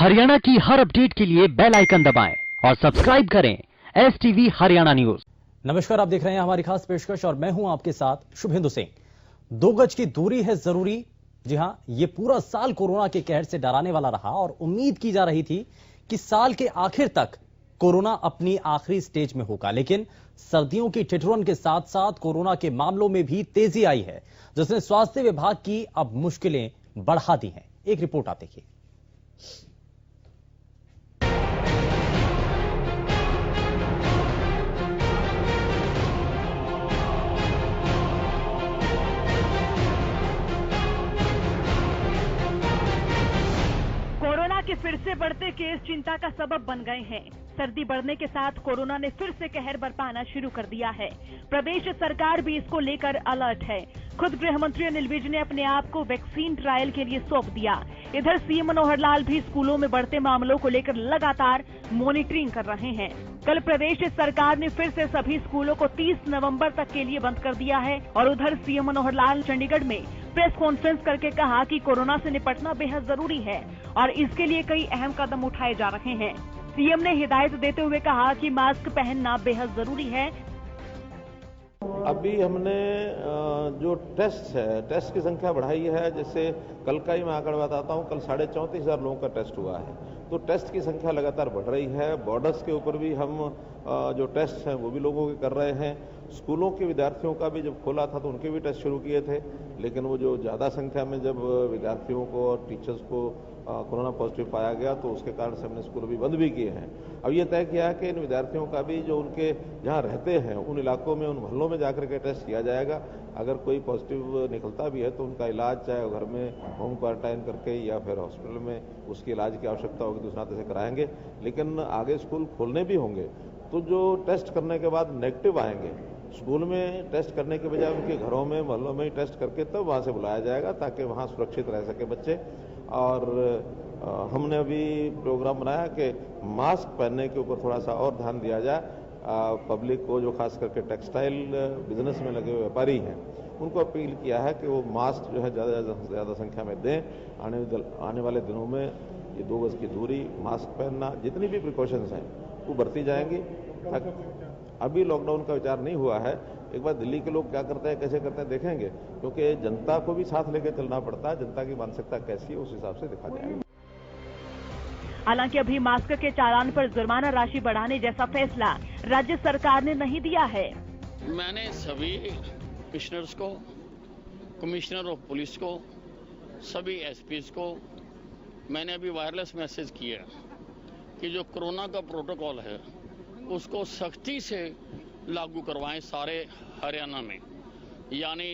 हरियाणा की हर अपडेट के लिए बेल आइकन दबाएं और सब्सक्राइब करें STV हरियाणा न्यूज। नमस्कार, आप देख रहे हैं हमारी खास पेशकश और मैं हूं आपके साथ शुभेंदु सिंह। 2 गज की दूरी है जरूरी। जी हां, ये पूरा साल कोरोना के कहर से डराने वाला रहा और उम्मीद की जा रही थी कि साल के आखिर तक कोरोना अपनी आखिरी स्टेज में होगा, लेकिन सर्दियों की ठिठुरन के साथ साथ कोरोना के मामलों में भी तेजी आई है, जिसने स्वास्थ्य विभाग की अब मुश्किलें बढ़ा दी हैं। एक रिपोर्ट आप देखिए। कोरोना के फिर से बढ़ते केस चिंता का सबब बन गए हैं। सर्दी बढ़ने के साथ कोरोना ने फिर से कहर बरपाना शुरू कर दिया है। प्रदेश सरकार भी इसको लेकर अलर्ट है। खुद गृह मंत्री अनिल विज ने अपने आप को वैक्सीन ट्रायल के लिए सौंप दिया। इधर सीएम मनोहर लाल भी स्कूलों में बढ़ते मामलों को लेकर लगातार मॉनिटरिंग कर रहे हैं। कल प्रदेश सरकार ने फिर से सभी स्कूलों को 30 नवंबर तक के लिए बंद कर दिया है और उधर सीएम मनोहर लाल चंडीगढ़ में प्रेस कॉन्फ्रेंस करके कहा कि कोरोना से निपटना बेहद जरूरी है और इसके लिए कई अहम कदम उठाए जा रहे हैं। सीएम ने हिदायत देते हुए कहा कि मास्क पहनना बेहद जरूरी है। अभी हमने जो टेस्ट की संख्या बढ़ाई है। जैसे कल का ही मैं आंकड़ा बताता हूँ, कल 34,500 लोगों का टेस्ट हुआ है, तो टेस्ट की संख्या लगातार बढ़ रही है। बॉर्डर्स के ऊपर भी हम जो टेस्ट हैं वो भी लोगों के कर रहे हैं। स्कूलों के विद्यार्थियों का भी जब खोला था तो उनके भी टेस्ट शुरू किए थे, लेकिन वो जो ज़्यादा संख्या में जब विद्यार्थियों को और टीचर्स को कोरोना पॉजिटिव पाया गया तो उसके कारण से हमने स्कूल भी बंद भी किए हैं। अब ये तय किया है कि इन विद्यार्थियों का भी जो उनके जहाँ रहते हैं उन इलाकों में, उन मोहल्लों में जाकर के टेस्ट किया जाएगा। अगर कोई पॉजिटिव निकलता भी है तो उनका इलाज चाहे घर में होम क्वारंटाइन करके या फिर हॉस्पिटल में उसके इलाज की आवश्यकता होगी तो उस नाते से कराएंगे। लेकिन आगे स्कूल खोलने भी होंगे तो जो टेस्ट करने के बाद नेगेटिव आएंगे, स्कूल में टेस्ट करने के बजाय उनके घरों में मोहल्लों में ही टेस्ट करके तब वहाँ से बुलाया जाएगा ताकि वहाँ सुरक्षित रह सके बच्चे। और हमने अभी प्रोग्राम बनाया कि मास्क पहनने के ऊपर थोड़ा सा और ध्यान दिया जाए। पब्लिक को, जो खास करके टेक्सटाइल बिजनेस में लगे हुए व्यापारी हैं, उनको अपील किया है कि वो मास्क जो है ज़्यादा संख्या में दें। आने वाले दिनों में ये 2 गज की दूरी, मास्क पहनना, जितनी भी प्रिकॉशंस हैं वो बरती जाएंगी। अभी लॉकडाउन का विचार नहीं हुआ है। एक बार दिल्ली के लोग क्या करते हैं, कैसे करते हैं देखेंगे, क्योंकि जनता को भी साथ लेकर चलना पड़ता है। जनता की मानसिकता कैसी है उस हिसाब से देखा जाएगा। हालांकि अभी मास्क के चालान पर जुर्माना राशि बढ़ाने जैसा फैसला राज्य सरकार ने नहीं दिया है। मैंने सभी कमिश्नर्स को, कमिश्नर ऑफ पुलिस को, सभी एसपीज को मैंने अभी वायरलेस मैसेज किया कि जो कोरोना का प्रोटोकॉल है उसको सख्ती से लागू करवाएं सारे हरियाणा में। यानी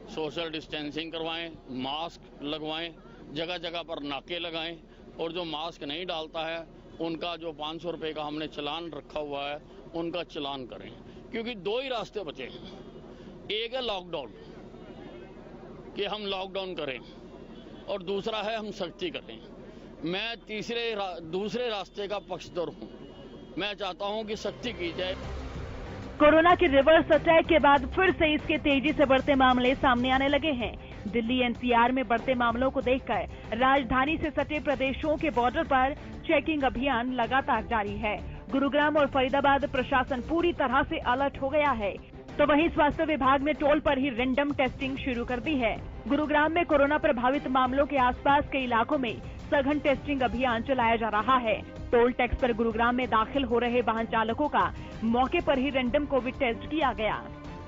सोशल डिस्टेंसिंग करवाएं, मास्क लगवाएं, जगह जगह पर नाके लगाएं और जो मास्क नहीं डालता है उनका जो 500 रुपए का हमने चालान रखा हुआ है उनका चालान करें। क्योंकि 2 ही रास्ते बचे हैं, एक है लॉकडाउन कि हम लॉकडाउन करें और दूसरा है हम सख्ती करें। मैं दूसरे रास्ते का पक्षधर हूं। मैं चाहता हूं कि सख्ती की जाए। कोरोना के रिवर्स अटैक के बाद फिर से इसके तेजी से बढ़ते मामले सामने आने लगे हैं। दिल्ली एनसीआर में बढ़ते मामलों को देखकर राजधानी से सटे प्रदेशों के बॉर्डर पर चेकिंग अभियान लगातार जारी है। गुरुग्राम और फरीदाबाद प्रशासन पूरी तरह से अलर्ट हो गया है, तो वहीं स्वास्थ्य विभाग ने टोल पर ही रैंडम टेस्टिंग शुरू कर दी है। गुरुग्राम में कोरोना प्रभावित मामलों के आसपास के इलाकों में सघन टेस्टिंग अभियान चलाया जा रहा है। टोल टैक्स पर गुरुग्राम में दाखिल हो रहे वाहन चालकों का मौके पर ही रैंडम कोविड टेस्ट किया गया।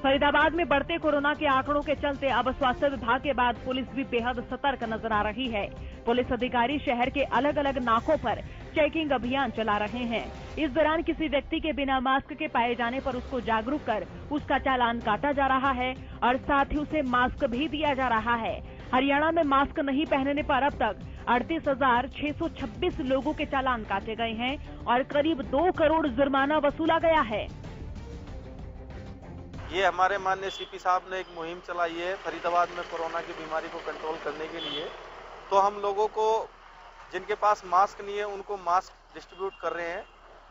फरीदाबाद में बढ़ते कोरोना के आंकड़ों के चलते अब स्वास्थ्य विभाग के बाद पुलिस भी बेहद सतर्क नजर आ रही है। पुलिस अधिकारी शहर के अलग अलग नाकों पर चेकिंग अभियान चला रहे हैं। इस दौरान किसी व्यक्ति के बिना मास्क के पाए जाने पर उसको जागरूक कर उसका चालान काटा जा रहा है और साथ ही उसे मास्क भी दिया जा रहा है। हरियाणा में मास्क नहीं पहनने पर अब तक 38,626 लोगों के चालान काटे गए हैं और करीब 2 करोड़ जुर्माना वसूला गया है। ये हमारे माननीय सीपी साहब ने एक मुहिम चलाई है फरीदाबाद में कोरोना की बीमारी को कंट्रोल करने के लिए। तो हम लोगों को, जिनके पास मास्क नहीं है, उनको मास्क डिस्ट्रीब्यूट कर रहे हैं,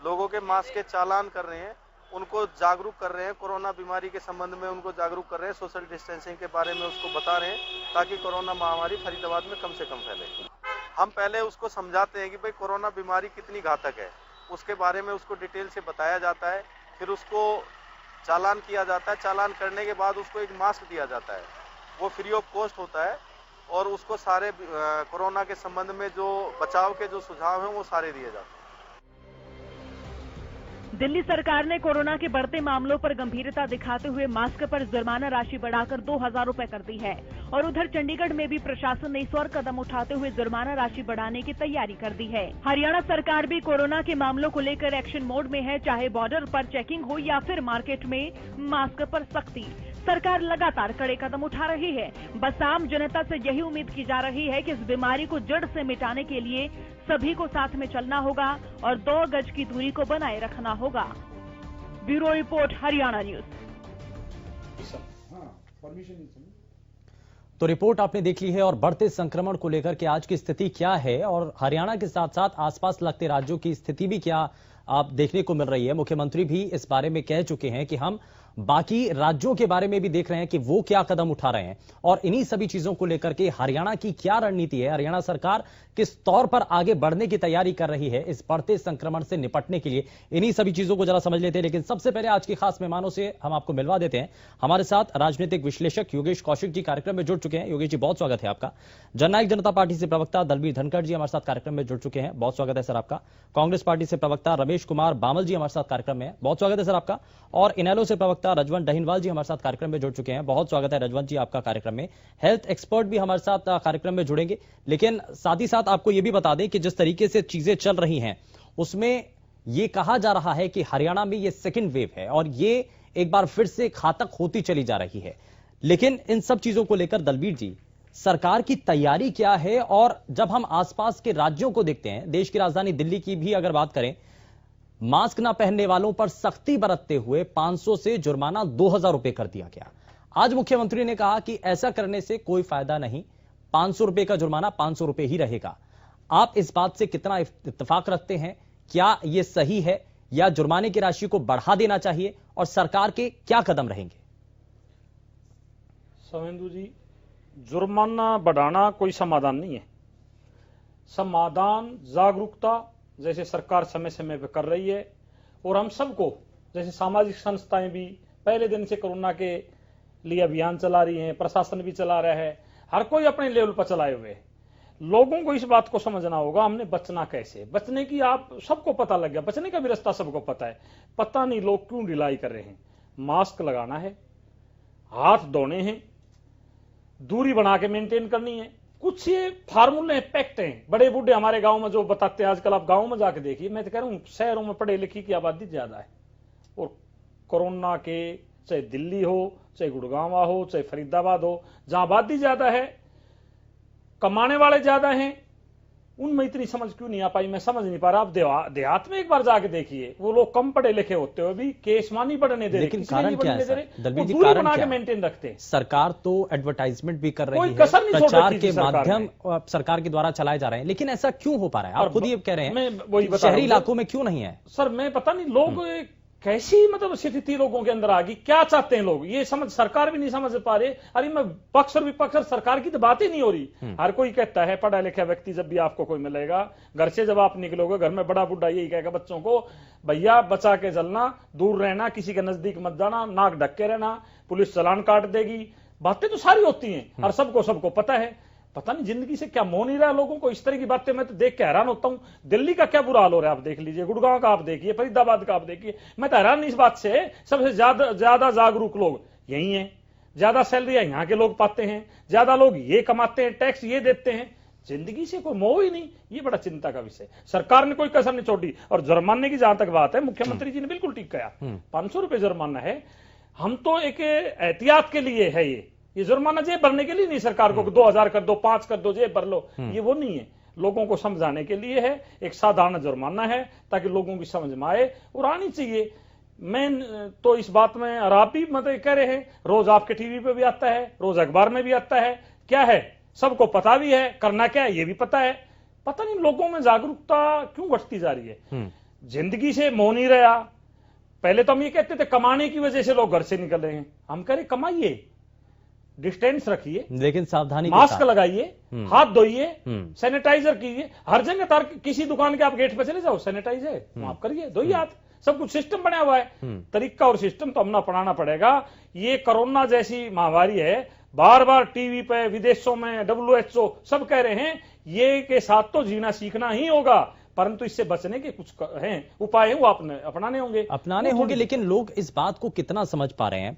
लोगों के मास्क के चालान कर रहे हैं, उनको जागरूक कर रहे हैं, कोरोना बीमारी के संबंध में उनको जागरूक कर रहे हैं, सोशल डिस्टेंसिंग के बारे में उसको बता रहे हैं ताकि कोरोना महामारी फरीदाबाद में कम से कम फैले। हम पहले उसको समझाते हैं कि भाई कोरोना बीमारी कितनी घातक है, उसके बारे में उसको डिटेल से बताया जाता है, फिर उसको चालान किया जाता है। चालान करने के बाद उसको एक मास्क दिया जाता है, वो फ्री ऑफ कॉस्ट होता है, और उसको सारे कोरोना के संबंध में जो बचाव के जो सुझाव हैं वो सारे दिए जाते हैं। दिल्ली सरकार ने कोरोना के बढ़ते मामलों पर गंभीरता दिखाते हुए मास्क पर जुर्माना राशि बढ़ाकर 2,000 रुपए कर दी है। और उधर चंडीगढ़ में भी प्रशासन ने इस और कदम उठाते हुए जुर्माना राशि बढ़ाने की तैयारी कर दी है। हरियाणा सरकार भी कोरोना के मामलों को लेकर एक्शन मोड में है, चाहे बॉर्डर पर चेकिंग हो या फिर मार्केट में मास्क पर सख्ती। सरकार लगातार कड़े कदम उठा रही है। बस आम जनता से यही उम्मीद की जा रही है कि इस बीमारी को जड़ से मिटाने के लिए सभी को साथ में चलना होगा और 2 गज की दूरी को बनाए रखना होगा। Bureau report, Haryana news. तो रिपोर्ट आपने देख ली है और बढ़ते संक्रमण को लेकर के आज की स्थिति क्या है और हरियाणा के साथ साथ आसपास लगते राज्यों की स्थिति भी क्या आप देखने को मिल रही है। मुख्यमंत्री भी इस बारे में कह चुके हैं कि हम बाकी राज्यों के बारे में भी देख रहे हैं कि वो क्या कदम उठा रहे हैं और इन्हीं सभी चीजों को लेकर के हरियाणा की क्या रणनीति है, हरियाणा सरकार किस तौर पर आगे बढ़ने की तैयारी कर रही है इस बढ़ते संक्रमण से निपटने के लिए, इन्हीं सभी चीजों को जरा समझ लेते हैं। लेकिन सबसे पहले आज के खास मेहमानों से हम आपको मिलवा देते हैं। हमारे साथ राजनीतिक विश्लेषक योगेश कौशिक जी कार्यक्रम में जुड़ चुके हैं। योगेश जी, बहुत स्वागत है आपका। जननायक जनता पार्टी से प्रवक्ता दलबीर धनखड़ जी हमारे साथ कार्यक्रम में जुड़ चुके हैं, बहुत स्वागत है सर आपका। कांग्रेस पार्टी से प्रवक्ता रमेश कुमार बामल जी हमारे साथ कार्यक्रम में है, बहुत स्वागत है सर आपका। और इनेलो से प्रवक्ता रजवंत डहीनवाल जी हमारे साथ कार्यक्रम में जुड़ चुके हैं, बहुत स्वागत है रजवंत जी आपका कार्यक्रम में। हेल्थ एक्सपर्ट भी हमारे साथ कार्यक्रम में जुड़ेंगे, लेकिन साथ ही साथ आपको यह भी बता दें कि जिस तरीके से चीजें चल रही हैं उसमें यह कहा जा रहा है कि हरियाणा में यह सेकेंड वेव है और ये एक बार फिर से घातक होती चली जा रही है। लेकिन इन सब चीजों को लेकर दलबीर जी, सरकार की तैयारी क्या है? और जब हम आसपास के राज्यों को देखते हैं, देश की राजधानी दिल्ली की भी अगर बात करें, मास्क ना पहनने वालों पर सख्ती बरतते हुए 500 से जुर्माना 2,000 रुपए कर दिया गया। आज मुख्यमंत्री ने कहा कि ऐसा करने से कोई फायदा नहीं, 500 रुपए का जुर्माना 500 रुपए ही रहेगा। आप इस बात से कितना इत्तेफाक रखते हैं? क्या यह सही है या जुर्माने की राशि को बढ़ा देना चाहिए और सरकार के क्या कदम रहेंगे? सवेंदु जी, जुर्माना बढ़ाना कोई समाधान नहीं है। समाधान जागरूकता, जैसे सरकार समय समय पर कर रही है, और हम सबको, जैसे सामाजिक संस्थाएं भी पहले दिन से कोरोना के लिए अभियान चला रही हैं, प्रशासन भी चला रहा है, हर कोई अपने लेवल पर चलाए हुए है। लोगों को इस बात को समझना होगा हमने बचना कैसे, बचने की आप सबको पता लग गया, बचने का भी रास्ता सबको पता है। पता नहीं लोग क्यों ढिलाई कर रहे हैं। मास्क लगाना है, हाथ धोने हैं, दूरी बना के मेंटेन करनी है। कुछ ये फार्मूले पैक्ट हैं, बड़े बूढ़े हमारे गांव में जो बताते हैं। आजकल आप गांव में जाके देखिए, मैं तो कह रहा हूं शहरों में पढ़े लिखे की आबादी ज्यादा है, और कोरोना के चाहे दिल्ली हो, चाहे गुड़गांव हो, चाहे फरीदाबाद हो, जहां आबादी ज्यादा है, कमाने वाले ज्यादा हैं, उनमें इतनी समझ क्यों नहीं आ पाई, मैं समझ नहीं पा रहा। आप देहात में एक बार जाके देखिए, वो लोग कम पढ़े लिखे होते हुए भी केस मानी बढ़ने दे रहे, लेकिन कारण क्या है सर? दलबीर जी, दूरी कारण बना क्या के मेंटेन रखते हैं। सरकार तो एडवर्टाइजमेंट भी कर रही है, कसर नहीं छोड़ प्रचार रखी के सरकार माध्यम ने। सरकार के द्वारा चलाए जा रहे हैं, लेकिन ऐसा क्यों हो पा रहा है? आप खुद ये कह रहे मैं हैं वही कि बता रहा शहरी हूं। इलाकों में क्यों नहीं है सर, मैं पता नहीं लोग कैसी मतलब स्थिति लोगों के अंदर आ गई, क्या चाहते हैं लोग, ये समझ सरकार भी नहीं समझ पा रहे। अरे मैं पक्ष और विपक्ष और सरकार की तो बात ही नहीं हो रही। हर कोई कहता है, पढ़ा लिखा व्यक्ति जब भी आपको कोई मिलेगा, घर से जब आप निकलोगे, घर में बड़ा बुढ़ा यही कहेगा बच्चों को, भैया बचा के चलना, दूर रहना, किसी के नजदीक मत जाना, नाक ढक के रहना, पुलिस चालान काट देगी। बातें तो सारी होती हैं और सबको पता है। पता नहीं जिंदगी से क्या मोह नहीं रहा लोगों को, इस तरह की बातें मैं तो देख के हैरान होता हूं। दिल्ली का क्या बुरा हाल हो रहा है आप देख लीजिए, गुड़गांव का आप देखिए, फरीदाबाद का आप देखिए। मैं तो हैरान इस बात से, सबसे ज्यादा जागरूक लोग यही हैं, ज्यादा सैलरियां यहाँ के लोग पाते हैं, ज्यादा लोग ये कमाते हैं, टैक्स ये देते हैं, जिंदगी से कोई मोह ही नहीं। ये बड़ा चिंता का विषय। सरकार ने कोई कसर नहीं छोड़ी। और जुर्माने की जहां तक बात है, मुख्यमंत्री जी ने बिल्कुल ठीक कहा, 500 रुपए जुर्माना है। हम तो एक एहतियात के लिए है, ये जुर्माना जेब भरने के लिए नहीं सरकार को 2,000 कर दो, 5 कर दो, जेब भर लो, ये वो नहीं है। लोगों को समझाने के लिए है, एक साधारण जुर्माना है, ताकि लोगों की समझ में आए और आनी चाहिए। मैं तो इस बात में, और आप भी मतलब कह रहे हैं, रोज आपके टीवी पे भी आता है, रोज अखबार में भी आता है, क्या है सबको पता भी है, करना क्या है ये भी पता है। पता नहीं लोगों में जागरूकता क्यों घटती जा रही है। जिंदगी से मोह नहीं रहा। पहले तो हम ये कहते थे कमाने की वजह से लोग घर से निकल रहे हैं, हम कह रहे कमाइए, डिस्टेंस रखिए, लेकिन सावधानी के मास्क साथ। लगाइए, हाथ धोइए, हम्म। सैनिटाइजर कीजिए। हर जगह तार किसी दुकान के आप गेट पे चले जाओ, सैनिटाइज है, वहां करिए, धोइए हाथ। सब कुछ सिस्टम बना हुआ है। तरीका और सिस्टम तो हमने अपनाना पड़ेगा। ये कोरोना जैसी महामारी है, बार बार टीवी पे, विदेशों में WHO सब कह रहे हैं ये के साथ तो जीना सीखना ही होगा, परंतु इससे बचने के कुछ हैं उपाय हैं, वो आपने अपनाने होंगे। लेकिन लोग इस बात को कितना समझ पा रहे हैं?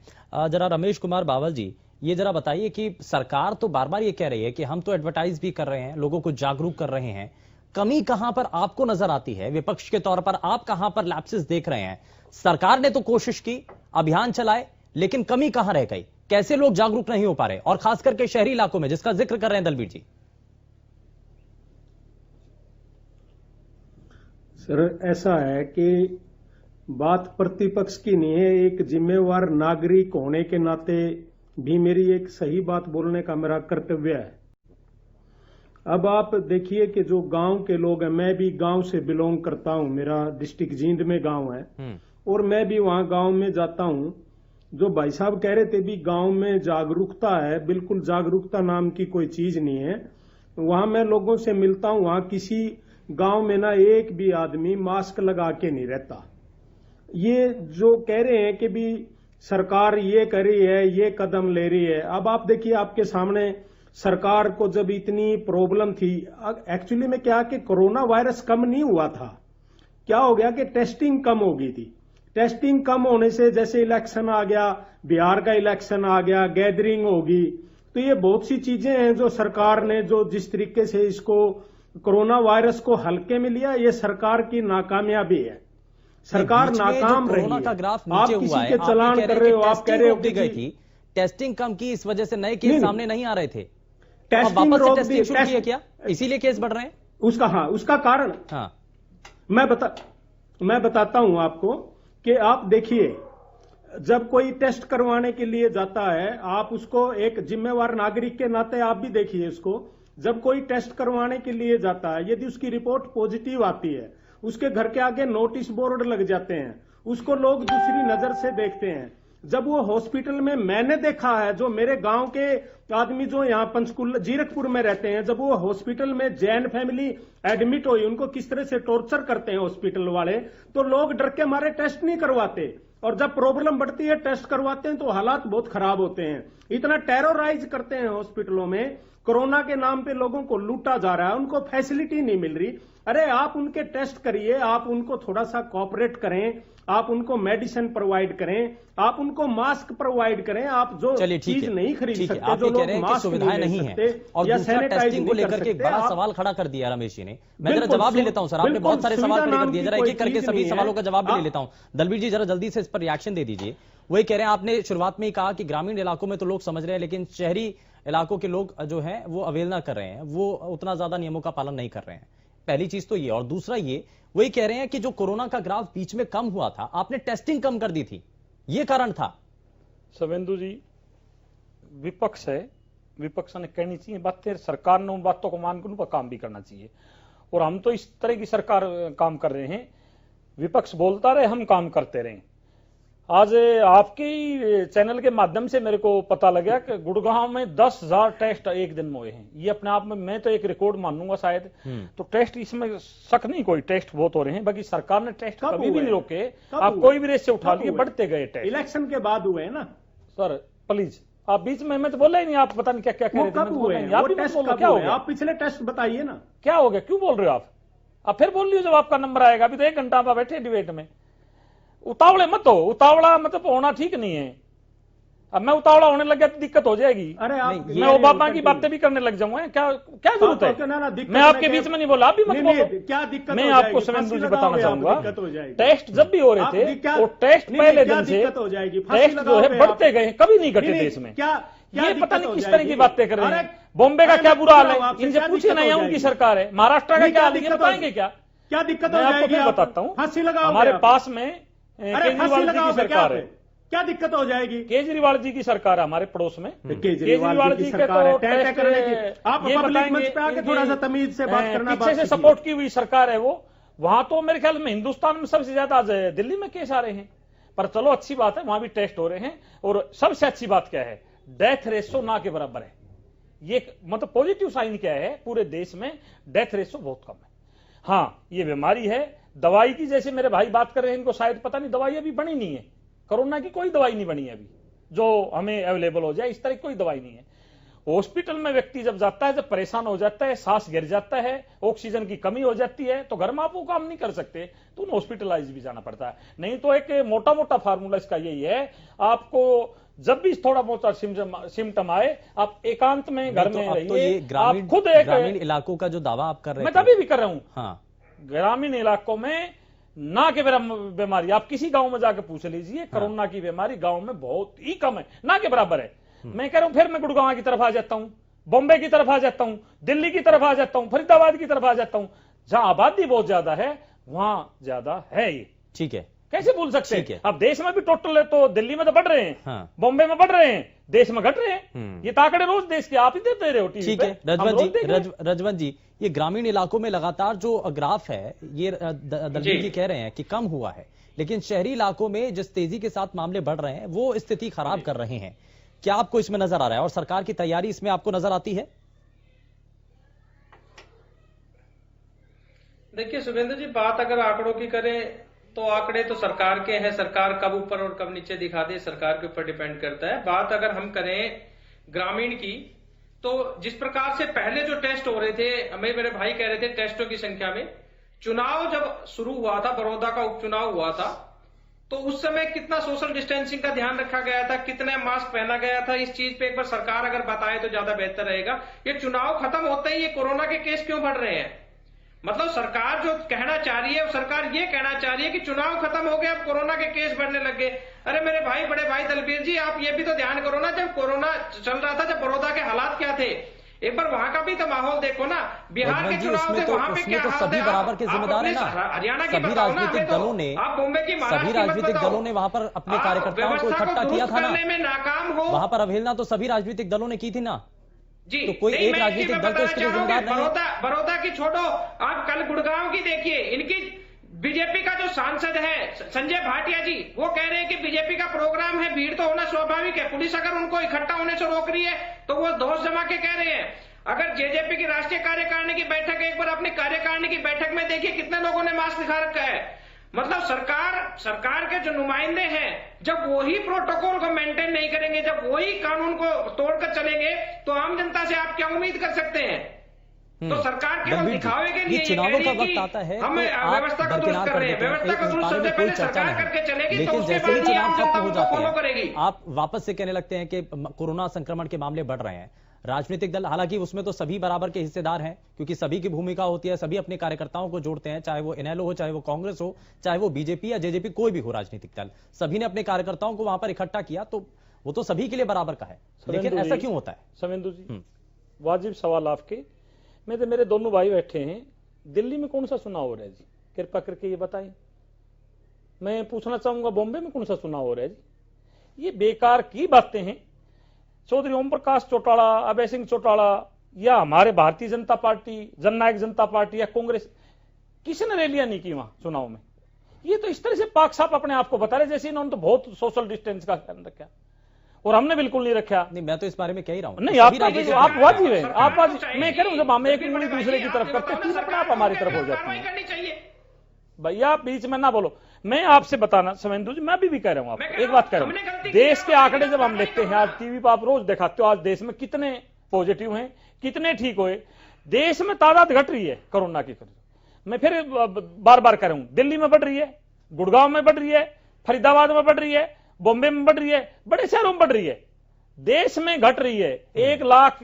जरा रमेश कुमार बावल जी, ये जरा बताइए कि सरकार तो बार बार ये कह रही है कि हम तो एडवर्टाइज भी कर रहे हैं, लोगों को जागरूक कर रहे हैं, कमी कहां पर आपको नजर आती है? विपक्ष के तौर पर आप कहां पर लैप्सेस देख रहे हैं? सरकार ने तो कोशिश की, अभियान चलाए, लेकिन कमी कहां रह गई? कैसे लोग जागरूक नहीं हो पा रहे, और खास करके शहरी इलाकों में जिसका जिक्र कर रहे हैं दलबीर जी? सर, ऐसा है कि बात प्रतिपक्ष की नहीं है, एक जिम्मेवार नागरिक होने के नाते भी मेरी एक सही बात बोलने का मेरा कर्तव्य है। अब आप देखिए कि जो गांव के लोग हैं, मैं भी गांव से बिलोंग करता हूं, मेरा डिस्ट्रिक्ट जींद में गांव है, और मैं भी वहां गांव में जाता हूं। जो भाई साहब कह रहे थे भी गांव में जागरूकता है, बिल्कुल जागरूकता नाम की कोई चीज नहीं है। वहां मैं लोगों से मिलता हूं, वहां किसी गांव में ना एक भी आदमी मास्क लगा के नहीं रहता। ये जो कह रहे हैं कि भी सरकार ये कर रही है, ये कदम ले रही है, अब आप देखिए आपके सामने सरकार को जब इतनी प्रॉब्लम थी, एक्चुअली में क्या कि कोरोना वायरस कम नहीं हुआ था, क्या हो गया कि टेस्टिंग कम हो गई थी। टेस्टिंग कम होने से जैसे इलेक्शन आ गया, बिहार का इलेक्शन आ गया, गैदरिंग होगी, तो ये बहुत सी चीजें हैं जो सरकार ने जो जिस तरीके से इसको कोरोना वायरस को हल्के में लिया, ये सरकार की नाकामयाबी है। सरकार नाकाम रही है। का ग्राफ आप नीचे हुआ किसी है, के चलान कर रहे हो, आप कह रहे हो गई थी, टेस्टिंग कम की, इस वजह से नए केस सामने नहीं आ रहे थे, टेस्टिंग वापस से टेस्टिंग शुरू किया क्या? इसीलिए केस बढ़ रहे हैं? उसका कारण मैं बताता हूं आपको कि आप देखिए, जब कोई टेस्ट करवाने के लिए जाता है, आप उसको एक जिम्मेवार नागरिक के नाते आप भी देखिए इसको, जब कोई टेस्ट करवाने के लिए जाता है, यदि उसकी रिपोर्ट पॉजिटिव आती है, उसके घर के आगे नोटिस बोर्ड लग जाते हैं, उसको लोग दूसरी नजर से देखते हैं। जब वो हॉस्पिटल में, मैंने देखा है, जो मेरे गांव के आदमी जो यहाँ पंचकुला जीरकपुर में रहते हैं, जब वो हॉस्पिटल में जैन फैमिली एडमिट हुई, उनको किस तरह से टॉर्चर करते हैं हॉस्पिटल वाले, तो लोग डर के मारे टेस्ट नहीं करवाते, और जब प्रॉब्लम बढ़ती है टेस्ट करवाते हैं तो हालात बहुत खराब होते हैं। इतना टेरराइज करते हैं हॉस्पिटलों में, कोरोना के नाम पे लोगों को लूटा जा रहा है, उनको फैसिलिटी नहीं मिल रही। अरे आप उनके टेस्ट करिए, आप उनको थोड़ा सा कोऑपरेट करें, आप उनको मेडिसिन प्रोवाइड करें, आप उनको मास्क प्रोवाइड करें, आप जो चीज नहीं खरीद सकते, जो लोग मास्क सुविधाएं नहीं है, और दूसरा टेस्टिंग को लेकर के एक बड़ा सवाल खड़ा कर दिया रमेश जी ने। मैं जरा जवाब ले लेता हूं सर, आपने बहुत सारे सवाल खड़े कर दिए, जरा एक एक करके सभी सवालों का जवाब भी ले लेता हूं। दलबीर जी जरा जल्दी से इस पर रिएक्शन दे दीजिए। वही कह रहे हैं, आपने शुरुआत में ही कहा कि ग्रामीण इलाकों में तो लोग समझ रहे हैं, लेकिन शहरी इलाकों के लोग जो हैं वो अवहेलना कर रहे हैं, वो उतना ज्यादा नियमों का पालन नहीं कर रहे हैं। पहली चीज तो ये, और दूसरा ये वही कह रहे हैं कि जो कोरोना का ग्राफ बीच में कम हुआ था, आपने टेस्टिंग कम कर दी थी, ये कारण था। शुभेंदु जी, विपक्ष है, विपक्ष ने कहनी चाहिए बातें, सरकार ने उन बातों को मानकर उन पर काम भी करना चाहिए, और हम तो इस तरह की सरकार काम कर रहे हैं, विपक्ष बोलता रहे, हम काम करते रहे। आज आपके चैनल के माध्यम से मेरे को पता लगा कि गुड़गांव में 10,000 टेस्ट एक दिन में हुए हैं। ये अपने आप में मैं तो एक रिकॉर्ड मानूंगा शायद। तो टेस्ट, इसमें शक नहीं कोई, टेस्ट बहुत हो रहे हैं, बाकी सरकार ने टेस्ट कभी भी नहीं रोके। आप कोई भी रेस से उठा लिए, बढ़ते गए टेस्ट। इलेक्शन के बाद हुए ना सर, प्लीज आप बीच में, मैं तो बोला ही नहीं, आप पता नहीं क्या क्या कह रहे थे। आप पिछले टेस्ट बताइए ना, क्या हो गया, क्यों बोल रहे हो आप फिर बोल लियो जब आपका नंबर आएगा। अभी तो 1 घंटा आप बैठे डिबेट में, उतावले मत हो, उतावला मतलब होना ठीक नहीं है। अब मैं उतावला होने लग गया तो दिक्कत हो जाएगी। अरे मैं ओबामा की बातें भी करने लग जाऊंगा, क्या क्या जरूरत है? मैं आपके बीच में नहीं बोला, आप भी मत बोलो। क्या दिक्कत? मैं आपको शुभेंदु जी बताना चाहूंगा, टेस्ट जब भी हो रहे थे, वो टेस्ट पहले दिन से टेस्ट जो है बढ़ते गए, कभी नहीं घटे देश में। ये पता नहीं किस तरह की बातें कर रहे हैं। बॉम्बे का क्या बुरा हाल है, इनसे पूछे नहीं, उनकी सरकार है। महाराष्ट्र का क्या हाल है, बताएंगे क्या? क्या दिक्कत? मैं आपको फिर बताता हूँ, हमारे पास में केजरीवाल जी की सरकार है। क्या दिक्कत हो जाएगी? केजरीवाल जी की सरकार है हमारे पड़ोस में। केजरीवाल जी के तो टेस्ट करने की, आप पब्लिक मंच पे आके थोड़ा सा तमीज से बात करना, पीछे से सपोर्ट की हुई सरकार है वो। वहां तो मेरे ख्याल में हिंदुस्तान में सबसे ज्यादा आज दिल्ली में केस आ रहे हैं, पर चलो अच्छी बात है, वहां भी टेस्ट हो रहे हैं। और सबसे अच्छी बात क्या है, डेथ रेशो ना के बराबर है। ये मतलब पॉजिटिव साइन क्या है, पूरे देश में डेथ रेशो बहुत कम है। हाँ, ये बीमारी है, दवाई की जैसे मेरे भाई बात कर रहे हैं, इनको शायद पता नहीं, दवाई अभी बनी नहीं है, कोरोना की कोई दवाई नहीं बनी है अभी जो हमें अवेलेबल हो जाए, इस तरह की कोई दवाई नहीं है। हॉस्पिटल में व्यक्ति जब जाता है, जब परेशान हो जाता है, सांस गिर जाता है, ऑक्सीजन की कमी हो जाती है, तो घर में आप वो काम नहीं कर सकते, तो उन्हें हॉस्पिटलाइज भी जाना पड़ता है। नहीं तो एक मोटा मोटा फार्मूला इसका यही है, आपको जब भी थोड़ा बहुत सिम्टम आए, आप एकांत में घर में रहिए। आप खुद एक ग्रामीण इलाकों का जो दावा आप कर रहे हैं, मैं तभी भी कर रहा हूं, हाँ, ग्रामीण इलाकों में ना के बीमारी आप किसी गांव में जाकर पूछ लीजिए, कोरोना की बीमारी गांव में बहुत ही कम है, ना के बराबर है। मैं कह रहा हूं, फिर मैं गुड़गांव की तरफ आ जाता हूं, बॉम्बे की तरफ आ जाता हूं, दिल्ली की तरफ आ जाता हूं, फरीदाबाद की तरफ आ जाता हूं, जहां आबादी बहुत ज्यादा है वहां ज्यादा है ये। ठीक है, कैसे भूल सकते हैं? अब देश में भी टोटल है, तो दिल्ली में तो बढ़ रहे हैं, हाँ, बॉम्बे में बढ़ रहे हैं, देश में घट रहे हैं। ये ताकड़े रोज देश के आप ही देते रहे हो टीवी ठीक पे। है रजवंत जी, ये ग्रामीण इलाकों में लगातार जो ग्राफ है, ये दलवीर जी कह रहे हैं कि कम हुआ है, लेकिन शहरी इलाकों में जिस तेजी के साथ मामले बढ़ रहे हैं वो स्थिति खराब कर रहे हैं। क्या आपको इसमें नजर आ रहा है, और सरकार की तैयारी इसमें आपको नजर आती है? देखिए शुभेंदु जी, बात अगर आंकड़ों की करें तो आंकड़े तो सरकार के हैं, सरकार कब ऊपर और कब नीचे दिखा दे सरकार के ऊपर डिपेंड करता है। बात अगर हम करें ग्रामीण की, तो जिस प्रकार से पहले जो टेस्ट हो रहे थे, मेरे भाई कह रहे थे टेस्टों की संख्या में, चुनाव जब शुरू हुआ था, बड़ौदा का उपचुनाव हुआ था, तो उस समय कितना सोशल डिस्टेंसिंग का ध्यान रखा गया था, कितना मास्क पहना गया था, इस चीज पे एक बार सरकार अगर बताए तो ज्यादा बेहतर रहेगा। ये चुनाव खत्म होते ही ये कोरोना के केस क्यों बढ़ रहे हैं? मतलब सरकार जो कहना चाह रही है, सरकार ये कहना चाह रही है कि चुनाव खत्म हो गया, अब कोरोना के केस बढ़ने लग गए। अरे मेरे भाई, बड़े भाई दलबीर जी, आप ये भी तो ध्यान करो ना, जब कोरोना चल रहा था, जब बड़ौदा के हालात क्या थे, एक बार वहां का भी तो माहौल देखो ना। बिहार के चुनाव थे, वहां पे क्या हाल सभी बराबर के जिम्मेदार है ना, हरियाणा की सभी राजनीतिक दलों ने, आप बॉम्बे की, सभी राजनीतिक दलों ने वहां पर अपने कार्यकर्ताओं को इकट्ठा किया था ना, नाकाम हो, वहां पर अवहेलना तो सभी राजनीतिक दलों ने की थी ना जी। तो कोई एक राजनीतिक दल तो इसके लिए जिम्मेदार नहीं है। बड़ौदा की छोड़ो, आप कल गुड़गांव की देखिए, इनकी बीजेपी का जो सांसद है संजय भाटिया जी, वो कह रहे हैं कि बीजेपी का प्रोग्राम है, भीड़ तो होना स्वाभाविक है, पुलिस अगर उनको इकट्ठा होने से रोक रही है तो वो दोष जमा के कह रहे हैं। अगर जेजेपी की राष्ट्रीय कार्यकारिणी की बैठक, एक बार अपनी कार्यकारिणी की बैठक में देखिए कितने लोगों ने मास्क दिखा रखा है। मतलब सरकार के जो नुमाइंदे हैं, जब वही प्रोटोकॉल को मेंटेन नहीं करेंगे, जब वही कानून को तोड़कर चलेंगे, तो आम जनता से आप क्या उम्मीद कर सकते हैं? तो सरकार केवल दिखावे के लिए चुनावों का वक्त आता है हम व्यवस्था को दुरुस्त कर रहे हैं, व्यवस्था को दुरुस्त सबसे पहले सरकार करके चलेगी, तो लेकिन उसके जैसे ही बाद चुनाव खत्म हो जाते फॉलो करेगी। हैं आप वापस से कहने लगते हैं कि कोरोना संक्रमण के मामले बढ़ रहे हैं। राजनीतिक दल, हालांकि उसमें तो सभी बराबर के हिस्सेदार हैं, क्योंकि सभी की भूमिका होती है, सभी अपने कार्यकर्ताओं को जोड़ते हैं, चाहे वो इनेलो हो, चाहे वो कांग्रेस हो, चाहे वो बीजेपी या जेजेपी, कोई भी हो राजनीतिक दल, सभी ने अपने कार्यकर्ताओं को वहां पर इकट्ठा किया, तो वो तो सभी के लिए बराबर का है। लेकिन ऐसा क्यों होता है? सवेंदु जी, वाजिब सवाल आपके। मेरे दोनों भाई बैठे हैं, दिल्ली में कौन सा चुनाव हो रहा है जी, कृपा करके ये बताएं। मैं पूछना चाहूंगा बॉम्बे में कौन सा चुनाव हो रहा है जी? ये बेकार की बातें हैं। चौधरी ओम प्रकाश चौटाला, अभय सिंह चौटाला, या हमारे भारतीय जनता पार्टी, जननायक जनता पार्टी या कांग्रेस, किसी ने रैलियां नहीं की वहां चुनाव में। ये तो इस तरह से पाक साफ अपने आप को बता रहे जैसे इन्होंने तो बहुत सोशल डिस्टेंस का ध्यान रखा, और हमने बिल्कुल नहीं रखा। नहीं, मैं तो इस बारे में कह ही रहा हूं। नहीं, आप वाजिब है, आप वाजिब। मैं कह रहा हूं, जब हम एक उंगली दूसरे की तरफ करते हैं, फिर अपने आप हमारी तरफ हो जाती है। भैया बीच में ना बोलो। मैं आपसे बताना सवेंदु जी, मैं भी कह रहा हूं, आपको एक बात कह रहा हूं, देश के आंकड़े जब हम देखते हैं, आज टीवी पर आप रोज दिखाते हो, आज देश में कितने पॉजिटिव हैं, कितने ठीक हुए, देश में तादाद घट रही है कोरोना की। मैं फिर बार बार कह रहा हूं, दिल्ली में बढ़ रही है, गुड़गांव में बढ़ रही है, फरीदाबाद में बढ़ रही है, बॉम्बे में बढ़ रही है, बड़े शहरों में बढ़ रही है, देश में घट रही है। 1 लाख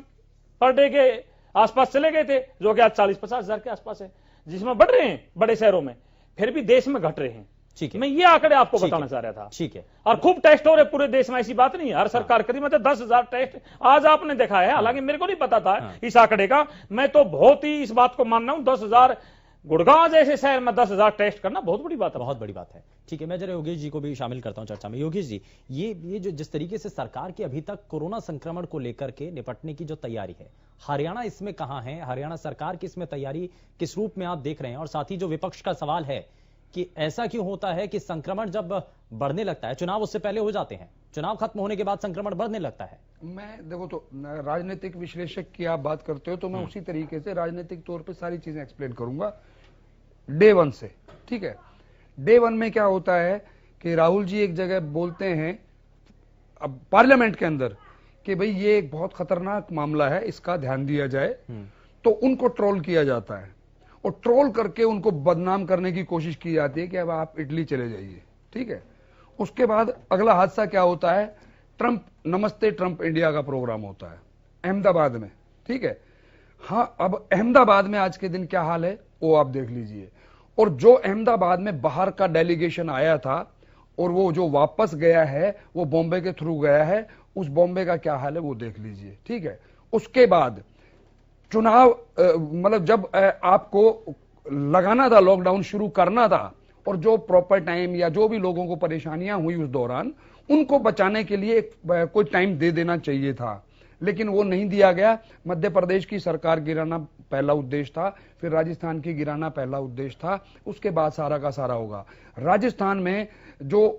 पर डे के आसपास चले गए थे, जो कि आज 40-50 हजार के आसपास है, जिसमें बढ़ रहे हैं बड़े शहरों में, फिर भी देश में घट रहे हैं। ठीक है, मैं ये आंकड़े आपको बताना चाह रहा था। ठीक है, और खूब टेस्ट हो रहे पूरे देश में, ऐसी बात नहीं है, हर सरकार करी, मतलब 10,000 टेस्ट आज आपने देखा है, हालांकि मेरे को नहीं पता था इस आंकड़े का। मैं तो बहुत ही इस बात को मान रहा हूं, 10,000 गुड़गांव जैसे शहर में 10,000 टेस्ट करना बहुत बड़ी बात है, बहुत बड़ी बात है। ठीक है, मैं जरा योगेश जी को भी शामिल करता हूं चर्चा में। योगेश जी, ये जो जिस तरीके से सरकार की अभी तक कोरोना संक्रमण को लेकर के निपटने की जो तैयारी है, हरियाणा इसमें कहां है? हरियाणा सरकार की इसमें तैयारी किस रूप में आप देख रहे हैं? और साथ ही जो विपक्ष का सवाल है कि ऐसा क्यों होता है कि संक्रमण जब बढ़ने लगता है, चुनाव उससे पहले हो जाते हैं, चुनाव खत्म होने के बाद संक्रमण बढ़ने लगता है? मैं देखो तो राजनीतिक विश्लेषक की आप बात करते हो तो मैं उसी तरीके से राजनीतिक तौर पे सारी चीजें एक्सप्लेन करूंगा डे वन से। ठीक है, डे वन में क्या होता है कि राहुल जी एक जगह बोलते हैं अब पार्लियामेंट के अंदर कि भाई ये एक बहुत खतरनाक मामला है, इसका ध्यान दिया जाए, तो उनको ट्रोल किया जाता है और ट्रोल करके उनको बदनाम करने की कोशिश की जाती है कि अब आप इटली चले जाइए। ठीक है, उसके बाद अगला हादसा क्या होता है, ट्रंप नमस्ते ट्रंप इंडिया का प्रोग्राम होता है अहमदाबाद में। ठीक है, हाँ, अब अहमदाबाद में आज के दिन क्या हाल है वो आप देख लीजिए, और जो अहमदाबाद में बाहर का डेलीगेशन आया था और वो जो वापस गया है वो बॉम्बे के थ्रू गया है, उस बॉम्बे का क्या हाल है वो देख लीजिए। ठीक है, उसके बाद चुनाव मतलब जब आपको लगाना था, लॉकडाउन शुरू करना था, और जो प्रॉपर टाइम या जो भी लोगों को परेशानियां हुई उस दौरान उनको बचाने के लिए कोई टाइम दे देना चाहिए था, लेकिन वो नहीं दिया गया। मध्य प्रदेश की सरकार गिराना पहला उद्देश्य था, फिर राजस्थान की गिराना पहला उद्देश्य था, उसके बाद सारा का सारा होगा। राजस्थान में जो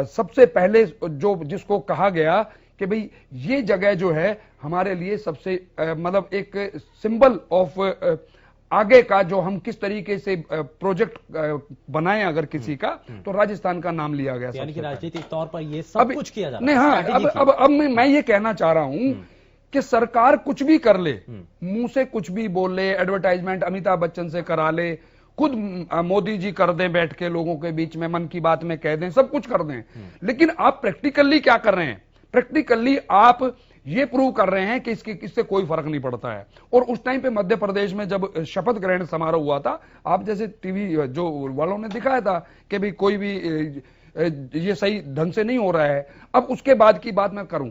सबसे पहले जो जिसको कहा गया कि भाई ये जगह जो है हमारे लिए सबसे मतलब एक सिंबल ऑफ आगे का जो हम किस तरीके से प्रोजेक्ट बनाएं अगर किसी का, तो राजस्थान का नाम लिया गया। यानी कि राजनीतिक तौर पर ये सब कुछ किया जा रहा है। नहीं, हाँ, अब मैं ये कहना चाह रहा हूं कि सरकार कुछ भी कर ले, मुंह से कुछ भी बोल ले, एडवर्टाइजमेंट अमिताभ बच्चन से करा ले, खुद मोदी जी कर दें, बैठ के लोगों के बीच में मन की बात में कह दें, सब कुछ कर दें, लेकिन आप प्रैक्टिकली क्या कर रहे हैं? प्रैक्टिकली आप ये प्रूव कर रहे हैं कि इससे कोई फर्क नहीं पड़ता है। और उस टाइम पे मध्य प्रदेश में जब शपथ ग्रहण समारोह हुआ था, आप जैसे टीवी जो वालों ने दिखाया था कि भाई कोई भी ये सही ढंग से नहीं हो रहा है। अब उसके बाद की बात मैं करूं,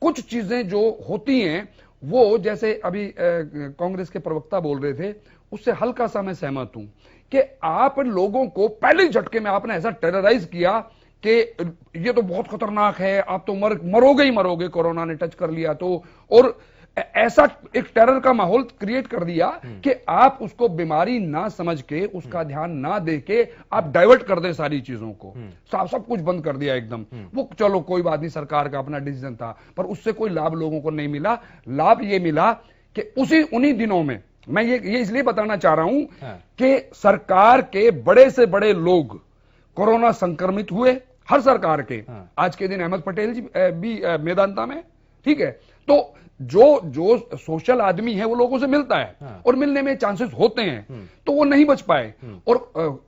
कुछ चीजें जो होती हैं वो जैसे अभी कांग्रेस के प्रवक्ता बोल रहे थे, उससे हल्का सा मैं सहमत हूं कि आप लोगों को पहले झटके में आपने ऐसा टेरराइज किया कि ये तो बहुत खतरनाक है, आप तो मरोगे ही मरोगे, कोरोना ने टच कर लिया तो, और ऐसा एक टेरर का माहौल क्रिएट कर दिया कि आप उसको बीमारी ना समझ के, उसका ध्यान ना दे के आप डाइवर्ट कर दें सारी चीजों को, सब कुछ बंद कर दिया एकदम। वो चलो कोई बात नहीं, सरकार का अपना डिसीजन था, पर उससे कोई लाभ लोगों को नहीं मिला। लाभ ये मिला कि उन्हीं दिनों में, मैं ये इसलिए बताना चाह रहा हूं कि सरकार के बड़े से बड़े लोग कोरोना संक्रमित हुए, हर सरकार के। आज के दिन अहमद पटेल जी भी मेदांता में। ठीक है, तो जो सोशल आदमी है वो लोगों से मिलता है और मिलने में चांसेस होते हैं, तो वो नहीं बच पाए। और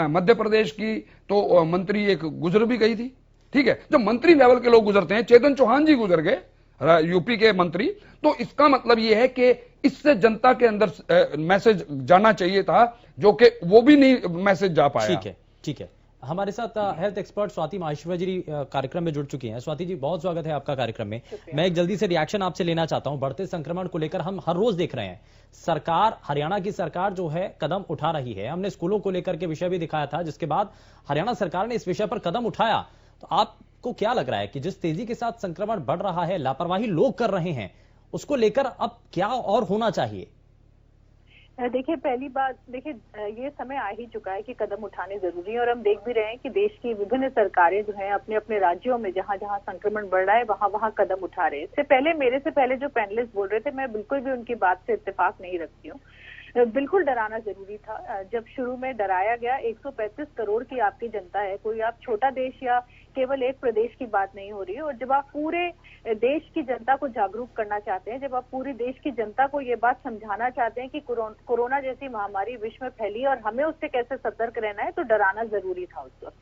मध्य प्रदेश की तो मंत्री एक गुजर भी गई थी। ठीक है, जब मंत्री लेवल के लोग गुजरते हैं, चेतन चौहान जी गुजर गए यूपी के मंत्री, तो इसका मतलब ये है कि इससे जनता के अंदर मैसेज जाना चाहिए था, जो कि वो भी नहीं मैसेज जा पाया। ठीक है। हमारे साथ हेल्थ एक्सपर्ट स्वाति माहेश्वरी जी कार्यक्रम में जुड़ चुकी हैं। स्वाति जी, बहुत स्वागत है आपका कार्यक्रम में। मैं एक जल्दी से रिएक्शन आपसे लेना चाहता हूं। बढ़ते संक्रमण को लेकर हम हर रोज देख रहे हैं, सरकार, हरियाणा की सरकार जो है कदम उठा रही है। हमने स्कूलों को लेकर के विषय भी दिखाया था, जिसके बाद हरियाणा सरकार ने इस विषय पर कदम उठाया। तो आपको क्या लग रहा है कि जिस तेजी के साथ संक्रमण बढ़ रहा है, लापरवाही लोग कर रहे हैं, उसको लेकर अब क्या और होना चाहिए? देखिए, पहली बात, देखिए ये समय आ ही चुका है कि कदम उठाने जरूरी है, और हम देख भी रहे हैं कि देश की विभिन्न सरकारें जो हैं अपने अपने राज्यों में जहां जहां संक्रमण बढ़ रहा है वहां वहां कदम उठा रहे हैं। इससे पहले मेरे से पहले जो पैनलिस्ट बोल रहे थे, मैं बिल्कुल भी उनकी बात से इत्तेफाक नहीं रखती हूँ। बिल्कुल डराना जरूरी था। जब शुरू में डराया गया, 135 करोड़ की आपकी जनता है, कोई आप छोटा देश या केवल एक प्रदेश की बात नहीं हो रही है। और जब आप पूरे देश की जनता को जागरूक करना चाहते हैं, जब आप पूरी देश की जनता को ये बात समझाना चाहते हैं कि कोरोना जैसी महामारी विश्व में फैली और हमें उससे कैसे सतर्क रहना है, तो डराना जरूरी था उस वक्त।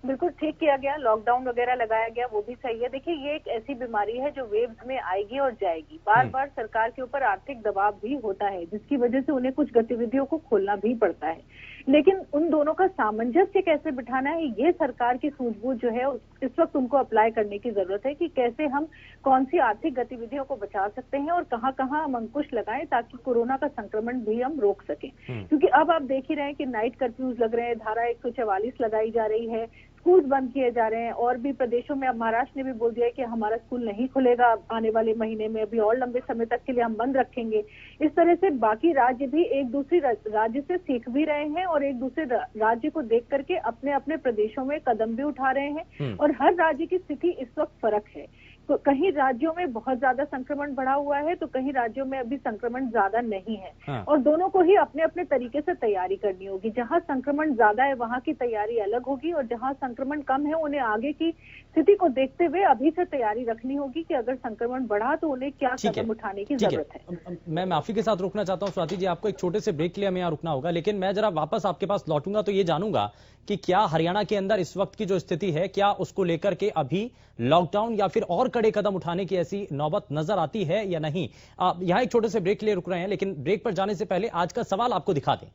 बिल्कुल ठीक किया गया, लॉकडाउन वगैरह लगाया गया, वो भी सही है। देखिए, ये एक ऐसी बीमारी है जो वेव्स में आएगी और जाएगी। बार बार सरकार के ऊपर आर्थिक दबाव भी होता है, जिसकी वजह से उन्हें कुछ गतिविधियों को खोलना भी पड़ता है। लेकिन उन दोनों का सामंजस्य कैसे बिठाना है, ये सरकार की सूझबूझ जो है इस वक्त उनको अप्लाई करने की जरूरत है कि कैसे हम कौन सी आर्थिक गतिविधियों को बचा सकते हैं और कहां कहां हम अंकुश लगाएं, ताकि कोरोना का संक्रमण भी हम रोक सकें। क्योंकि अब आप देख ही रहे हैं कि नाइट कर्फ्यूज लग रहे हैं, धारा 144 लगाई जा रही है, स्कूल्स बंद किए जा रहे हैं, और भी प्रदेशों में, अब महाराष्ट्र ने भी बोल दिया है कि हमारा स्कूल नहीं खुलेगा आने वाले महीने में, अभी और लंबे समय तक के लिए हम बंद रखेंगे। इस तरह से बाकी राज्य भी एक दूसरे राज्य से सीख भी रहे हैं और एक दूसरे राज्य को देख करके अपने अपने प्रदेशों में कदम भी उठा रहे हैं। और हर राज्य की स्थिति इस वक्त फर्क है। तो कहीं राज्यों में बहुत ज्यादा संक्रमण बढ़ा हुआ है, तो कहीं राज्यों में अभी संक्रमण ज्यादा नहीं है। और दोनों को ही अपने अपने तरीके से तैयारी करनी होगी। जहां संक्रमण ज्यादा है वहां की तैयारी अलग होगी, और जहां संक्रमण कम है उन्हें आगे की स्थिति को देखते हुए अभी से तैयारी रखनी होगी कि अगर संक्रमण बढ़ा तो उन्हें क्या कदम उठाने की जरूरत है। मैं माफी के साथ रुकना चाहता हूं स्वाति जी, आपको एक छोटे से ब्रेक के लिए हमें यहाँ रुकना होगा, लेकिन मैं जरा वापस आपके पास लौटूंगा तो ये जानूंगा कि क्या हरियाणा के अंदर इस वक्त की जो स्थिति है, क्या उसको लेकर के अभी लॉकडाउन या फिर और कड़े कदम उठाने की ऐसी नौबत नजर आती है या नहीं। यहां एक छोटे से ब्रेक के लिए रुक रहे हैं, लेकिन ब्रेक पर जाने से पहले आज का सवाल आपको दिखा दें।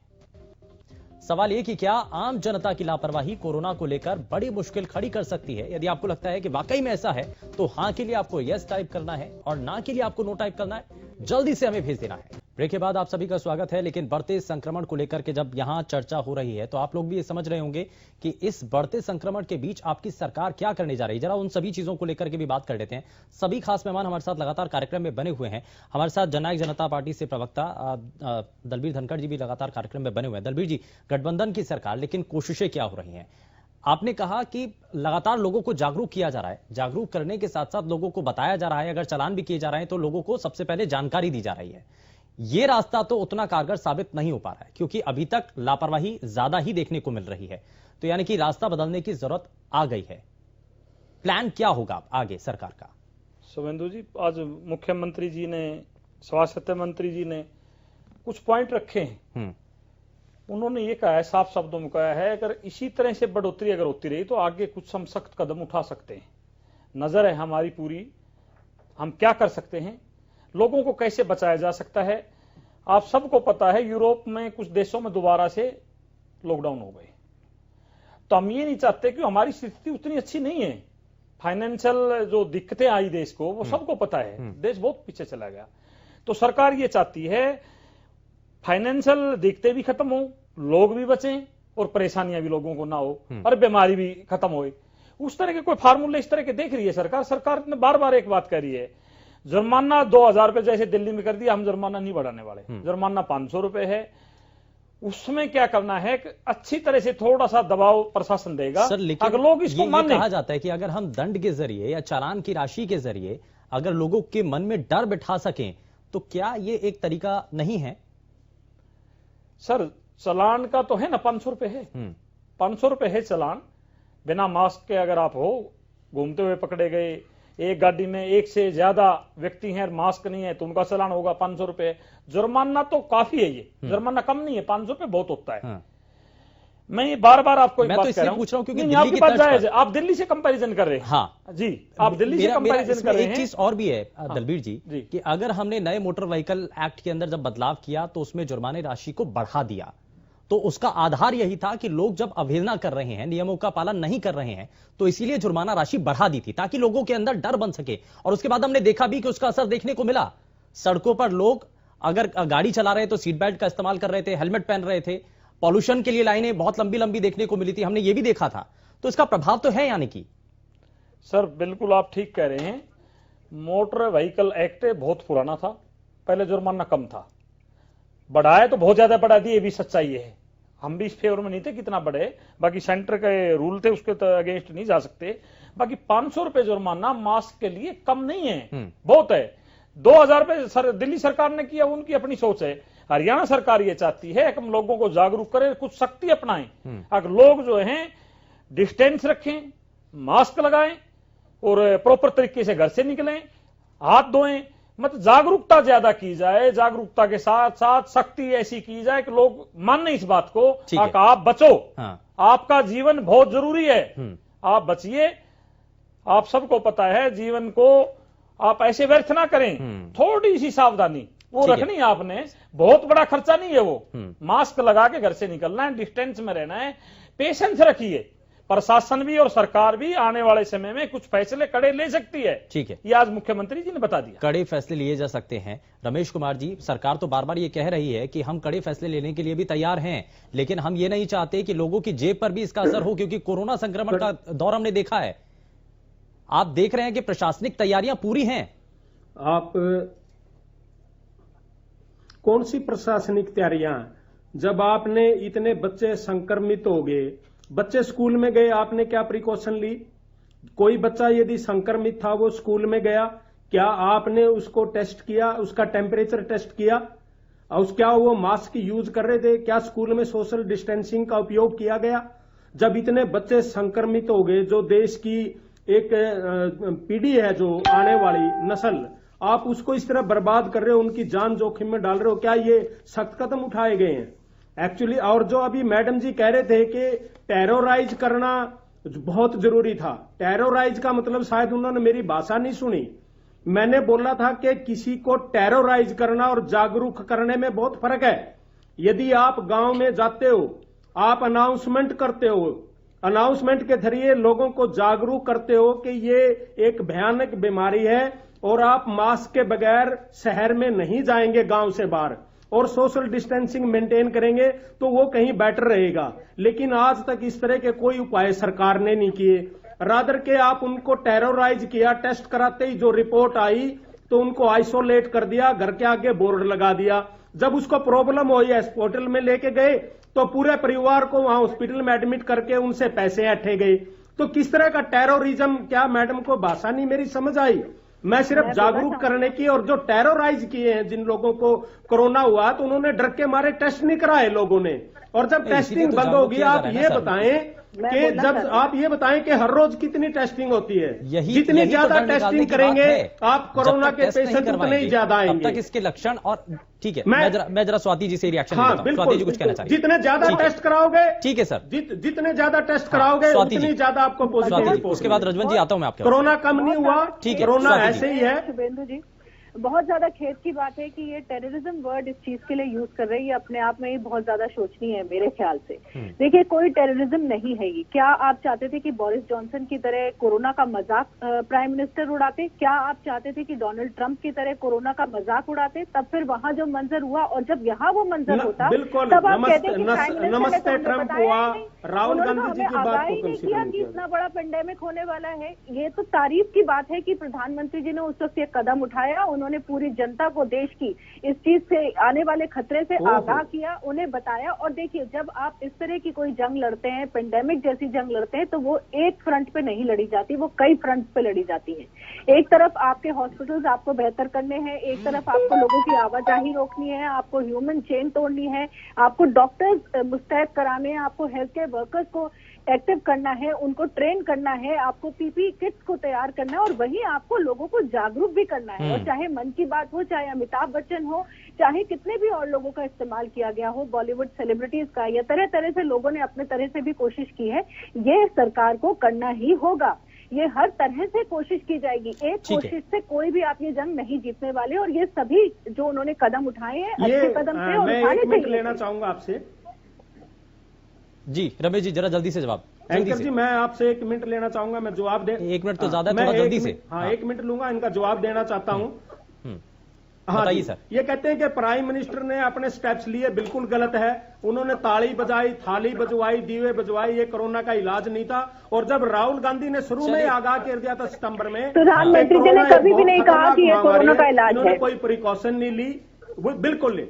सवाल ये कि क्या आम जनता की लापरवाही कोरोना को लेकर बड़ी मुश्किल खड़ी कर सकती है। यदि आपको लगता है कि वाकई में ऐसा है तो हां के लिए आपको यस टाइप करना है और ना के लिए आपको नो टाइप करना है। जल्दी से हमें भेज देना है। ब्रेक के बाद आप सभी का स्वागत है। लेकिन बढ़ते संक्रमण को लेकर के जब यहां चर्चा हो रही है तो आप लोग भी ये समझ रहे होंगे कि इस बढ़ते संक्रमण के बीच आपकी सरकार क्या करने जा रही है। जरा उन सभी चीजों को लेकर के भी बात कर लेते हैं। सभी खास मेहमान हमारे साथ लगातार कार्यक्रम में बने हुए हैं। हमारे साथ जननायक जनता पार्टी से प्रवक्ता दलबीर धनखड़ जी भी लगातार कार्यक्रम में बने हुए हैं। दलबीर जी, गठबंधन की सरकार, लेकिन कोशिशें क्या हो रही हैं? आपने कहा कि लगातार लोगों को जागरूक किया जा रहा है। जागरूक करने के साथ साथ लोगों को बताया जा रहा है, अगर चालान भी किए जा रहे हैं तो लोगों को सबसे पहले जानकारी दी जा रही है। ये रास्ता तो उतना कारगर साबित नहीं हो पा रहा है, क्योंकि अभी तक लापरवाही ज्यादा ही देखने को मिल रही है। तो यानी कि रास्ता बदलने की जरूरत आ गई है। प्लान क्या होगा आगे सरकार का? शुभेंदु जी, आज मुख्यमंत्री जी ने, स्वास्थ्य मंत्री जी ने कुछ पॉइंट रखे हैं। उन्होंने ये कहा है, साफ शब्दों में कहा है, अगर इसी तरह से बढ़ोतरी अगर होती रही तो आगे कुछ हम सख्त कदम उठा सकते हैं। नजर है हमारी पूरी, हम क्या कर सकते हैं, लोगों को कैसे बचाया जा सकता है। आप सबको पता है यूरोप में कुछ देशों में दोबारा से लॉकडाउन हो गए, तो हम ये नहीं चाहते कि हमारी स्थिति उतनी अच्छी नहीं है। फाइनेंशियल जो दिक्कतें आई देश को, वो सबको पता है, देश बहुत पीछे चला गया। तो सरकार ये चाहती है फाइनेंशियल दिक्कतें भी खत्म हो, लोग भी बचें और परेशानियां भी लोगों को ना हो और बीमारी भी खत्म हो। उस तरह के कोई फार्मूले इस तरह के देख रही है सरकार। सरकार ने बार बार एक बात कह रही है, जुर्माना 2000 रुपए जैसे दिल्ली में कर दिया, हम जुर्माना नहीं बढ़ाने वाले। जुर्माना 500 रुपए है। उसमें क्या करना है कि अच्छी तरह से थोड़ा सा दबाव प्रशासन देगा सर, लेकिन अगर लोग इसको माने। कहा जाता है कि अगर हम दंड के जरिए या चालान की राशि के जरिए अगर लोगों के मन में डर बिठा सकें तो क्या ये एक तरीका नहीं है? सर, चालान का तो है ना, 500 रुपए है। 500 रुपए है चालान। बिना मास्क के अगर आप हो, घूमते हुए पकड़े गए, एक गाड़ी में एक से ज्यादा व्यक्ति हैं, मास्क नहीं है, तो उनका चालान होगा 500 रुपए। जुर्माना तो काफी है, ये जुर्माना कम नहीं है, 500 रुपए बहुत होता है। मैं ये बार बार आपको मैं तो इसलिए पूछ रहा हूं क्योंकि आपकी बात जायज है। आप दिल्ली से कंपैरिजन कर रहे हैं। हाँ जी, आप दिल्ली से कंपैरिजन कर रहे हैं। एक चीज और भी है दलबीर जी कि अगर हमने नए मोटर व्हीकल एक्ट के अंदर जब बदलाव किया तो उसमें जुर्माने राशि को बढ़ा दिया, तो उसका आधार यही था कि लोग जब अवहेलना कर रहे हैं, नियमों का पालन नहीं कर रहे हैं, तो इसीलिए जुर्माना राशि बढ़ा दी थी ताकि लोगों के अंदर डर बन सके। और उसके बाद हमने देखा भी कि उसका असर देखने को मिला। सड़कों पर लोग अगर गाड़ी चला रहे तो सीट बेल्ट का इस्तेमाल कर रहे थे, हेलमेट पहन रहे थे। पॉल्यूशन के लिए लाइनें बहुत लंबी लंबी देखने को मिली थी, हमने ये भी देखा था। तो इसका प्रभाव तो है। यानी कि सर बिल्कुल आप ठीक कह रहे हैं। मोटर व्हीकल एक्ट बहुत पुराना था, पहले जुर्माना कम था, बढ़ाया तो बहुत ज्यादा बढ़ा दिए, ये भी सच्चाई है। हम भी इस फेवर में नहीं थे कितना बढ़े, बाकी सेंटर के रूल थे, उसके तो अगेंस्ट नहीं जा सकते। बाकी 500 रुपए जुर्माना मास्क के लिए कम नहीं है, बहुत है। 2000 रुपए दिल्ली सरकार ने किया, उनकी अपनी सोच है। हरियाणा सरकार ये चाहती है कि हम लोगों को जागरूक करें, कुछ सख्ती अपनाएं। अगर लोग जो हैं डिस्टेंस रखें, मास्क लगाएं और प्रॉपर तरीके से घर से निकलें, हाथ धोएं, मतलब जागरूकता ज्यादा की जाए। जागरूकता के साथ साथ सख्ती ऐसी की जाए कि लोग माने इस बात को कि आप बचो। आपका जीवन बहुत जरूरी है, आप बचिए। आप सबको पता है जीवन को आप ऐसे व्यर्थ ना करें। थोड़ी सी सावधानी वो रखनी है आपने, बहुत बड़ा खर्चा नहीं है वो। मास्क लगा के घर से निकलना है, डिस्टेंस में रहना है, पेशेंस रखिए। प्रशासन भी और सरकार भी आने वाले समय में कुछ फैसले कड़े ले सकती है। ठीक है, ये आज मुख्यमंत्री जी ने बता दिया, कड़े फैसले लिए जा सकते हैं। रमेश कुमार जी, सरकार तो बार बार ये कह रही है कि हम कड़े फैसले लेने के लिए भी तैयार हैं, लेकिन हम ये नहीं चाहते कि लोगों की जेब पर भी इसका असर हो, क्योंकि कोरोना संक्रमण का दौर हमने देखा है। आप देख रहे हैं कि प्रशासनिक तैयारियां पूरी हैं। आप कौन सी प्रशासनिक तैयारियां? जब आपने इतने बच्चे संक्रमित हो गए, बच्चे स्कूल में गए, आपने क्या प्रिकॉशन ली? कोई बच्चा यदि संक्रमित था वो स्कूल में गया, क्या आपने उसको टेस्ट किया, उसका टेम्परेचर टेस्ट किया? और क्या वो मास्क यूज कर रहे थे? क्या स्कूल में सोशल डिस्टेंसिंग का उपयोग किया गया? जब इतने बच्चे संक्रमित हो गए, जो देश की एक पीढ़ी है, जो आने वाली नस्ल, आप उसको इस तरह बर्बाद कर रहे हो, उनकी जान जोखिम में डाल रहे हो। क्या ये सख्त कदम उठाए गए हैं एक्चुअली? और जो अभी मैडम जी कह रहे थे कि टेरोराइज करना बहुत जरूरी था, टेरोराइज का मतलब शायद उन्होंने मेरी भाषा नहीं सुनी। मैंने बोला था कि किसी को टेरोराइज करना और जागरूक करने में बहुत फर्क है। यदि आप गांव में जाते हो, आप अनाउंसमेंट करते हो, अनाउंसमेंट के जरिए लोगों को जागरूक करते हो कि ये एक भयानक बीमारी है और आप मास्क के बगैर शहर में नहीं जाएंगे गांव से बाहर, और सोशल डिस्टेंसिंग मेंटेन करेंगे, तो वो कहीं बेटर रहेगा। लेकिन आज तक इस तरह के कोई उपाय सरकार ने नहीं किए। रादर के आप उनको टेरोराइज किया, टेस्ट कराते ही जो रिपोर्ट आई तो उनको आइसोलेट कर दिया, घर के आगे बोर्ड लगा दिया। जब उसको प्रॉब्लम हुई, हॉस्पिटल में लेके गए तो पूरे परिवार को वहां हॉस्पिटल में एडमिट करके उनसे पैसे ऐंठे गए। तो किस तरह का टेररिज्म? क्या मैडम को भाषा नहीं मेरी समझ आई? मैं सिर्फ जागरूक करने की, और जो टेरोराइज किए हैं जिन लोगों को कोरोना हुआ तो उन्होंने डर के मारे टेस्ट नहीं कराए लोगों ने। और जब टेस्टिंग बंद होगी, आप ये बताएं कि जब आप ये बताएं कि हर रोज कितनी टेस्टिंग होती है? जितनी ज्यादा टेस्टिंग करेंगे आप कोरोना के पेशेंट उतने ही ज्यादा आएंगे। अब तक इसके लक्षण, और ठीक है, मैं जरा स्वाति जी से रिएक्शन लेता हूं। स्वाति जी कुछ कहना चाहिए? जितने ज्यादा टेस्ट कराओगे, ठीक है सर, जितने ज्यादा टेस्ट कराओगे उतनी ज्यादा आपको पॉजिटिव। उसके बाद रजवन जी आता हूं मैं आपके। कोरोना कम नहीं हुआ, ठीक है, कोरोना ऐसे ही है। शुभेंदु जी, बहुत ज्यादा खेद की बात है कि ये टेररिज्म वर्ड इस चीज के लिए यूज कर रही है, अपने आप में ही बहुत ज्यादा शोचनीय है मेरे ख्याल से। देखिए, कोई टेररिज्म नहीं है ये। क्या आप चाहते थे कि बोरिस जॉनसन की तरह कोरोना का मजाक प्राइम मिनिस्टर उड़ाते? क्या आप चाहते थे कि डोनाल्ड ट्रंप की तरह कोरोना का मजाक उड़ाते? तब फिर वहां जो मंजर हुआ, और जब यहाँ वो मंजर होता तब आप कहते हैं कि नमस्ते ट्रंप हुआ, राहुल गांधी जी की बात को नहीं किया कि इतना बड़ा पेंडेमिक होने वाला है। ये तो तारीफ की बात है कि प्रधानमंत्री जी ने उस वक्त ये कदम उठाया, उन्होंने पूरी जनता को देश की इस चीज से, आने वाले खतरे से आगाह किया, उन्हें बताया। और देखिए, जब आप इस तरह की कोई जंग लड़ते हैं, पेंडेमिक जैसी जंग लड़ते हैं, तो वो एक फ्रंट पे नहीं लड़ी जाती, वो कई फ्रंट पे लड़ी जाती है। एक तरफ आपके हॉस्पिटल्स आपको बेहतर करने हैं, एक तरफ आपको लोगों की आवाजाही रोकनी है, आपको ह्यूमन चेन तोड़नी है, आपको डॉक्टर्स मुस्तैद कराने हैं, आपको हेल्थ केयर वर्कर्स को एक्टिव करना है, उनको ट्रेन करना है, आपको पीपी किट्स को तैयार करना है, और वहीं आपको लोगों को जागरूक भी करना है। और चाहे मन की बात हो, चाहे अमिताभ बच्चन हो, चाहे कितने भी और लोगों का इस्तेमाल किया गया हो, बॉलीवुड सेलिब्रिटीज का, या तरह तरह से लोगों ने अपने तरह से भी कोशिश की है, ये सरकार को करना ही होगा। ये हर तरह से कोशिश की जाएगी। एक कोशिश से कोई भी आप ये जंग नहीं जीतने वाले, और ये सभी जो उन्होंने कदम उठाए हैं अच्छे कदम थे और उठाने चाहिए। लेना चाहूंगा आपसे जी। रमेश जी, जरा जल्दी से जवाब। एंकर जी, मैं आपसे 1 मिनट लेना चाहूंगा, मैं जवाब दे। 1 मिनट तो ज्यादा, थोड़ा जल्दी से। हाँ, 1 मिनट लूंगा, इनका जवाब देना चाहता हूँ। बताइए सर। ये कहते हैं कि प्राइम मिनिस्टर ने अपने स्टेप्स लिए, बिल्कुल गलत है। उन्होंने ताली बजाई, थाली बजवाई, दीवे बजवाई, ये कोरोना का इलाज नहीं था। और जब राहुल गांधी ने शुरू में आगाह कर दिया था सितंबर में, प्रधानमंत्री जी ने कभी भी नहीं कहा कि ये कोरोना का इलाज है। उन्होंने कोई प्रिकॉशन नहीं ली, बिल्कुल नहीं।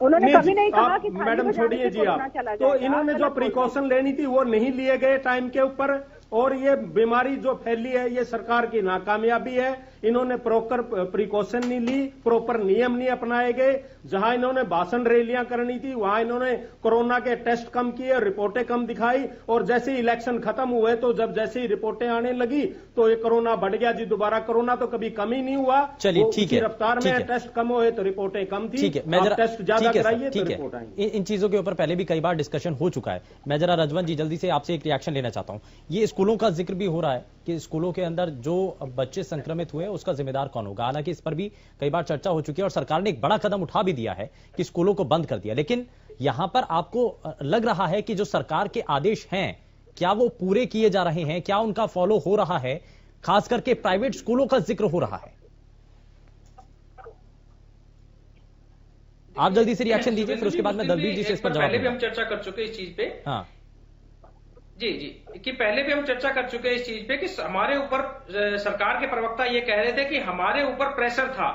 उन्होंने कभी नहीं कहा कि मैडम छोड़िए जी आप, तो इन्होंने जो प्रिकॉशन लेनी थी वो नहीं लिए गए टाइम के ऊपर, और ये बीमारी जो फैली है ये सरकार की नाकामयाबी है। इन्होंने प्रॉपर प्रिकॉशन नहीं ली, प्रॉपर नियम नहीं अपनाए गए। जहां इन्होंने भाषण रैलियां करनी थी वहां इन्होंने कोरोना के टेस्ट कम किए, रिपोर्टें कम दिखाई, और जैसे ही इलेक्शन खत्म हुए तो जब जैसे ही रिपोर्टें आने लगी तो ये कोरोना बढ़ गया जी दोबारा। कोरोना तो कभी कम ही नहीं हुआ। चलिए, ठीक है, रफ्तार में टेस्ट कम हुए तो रिपोर्टें कम थी। ठीक है, मैं जरा टेस्ट ज्यादा कराइए तो रिपोर्ट आएंगे। इन चीजों के ऊपर पहले भी कई बार डिस्कशन हो चुका है। मैं जरा रजवन जी जल्दी से आपसे एक रिएक्शन लेना चाहता हूं। ये स्कूलों का जिक्र भी हो रहा है कि स्कूलों के अंदर जो बच्चे संक्रमित हुए उसका जिम्मेदार कौन होगा। हालांकि इस पर भी कई बार चर्चा हो चुकी है और सरकार ने एक बड़ा कदम उठा भी दिया है कि स्कूलों को बंद कर दिया। लेकिन यहां पर आपको लग रहा है कि जो सरकार के आदेश हैं क्या वो पूरे किए जा रहे हैं, क्या उनका फॉलो हो रहा है? खास करके प्राइवेट स्कूलों का जिक्र हो रहा है। आप जल्दी से रिएक्शन दीजिए, फिर उसके बाद मैं दलबीर जी से इस पर जवाब पहले भी हम चर्चा कर चुके इस चीज पे। हाँ जी कि पहले भी हम चर्चा कर चुके हैं इस चीज पे कि हमारे ऊपर सरकार के प्रवक्ता ये कह रहे थे कि हमारे ऊपर प्रेशर था।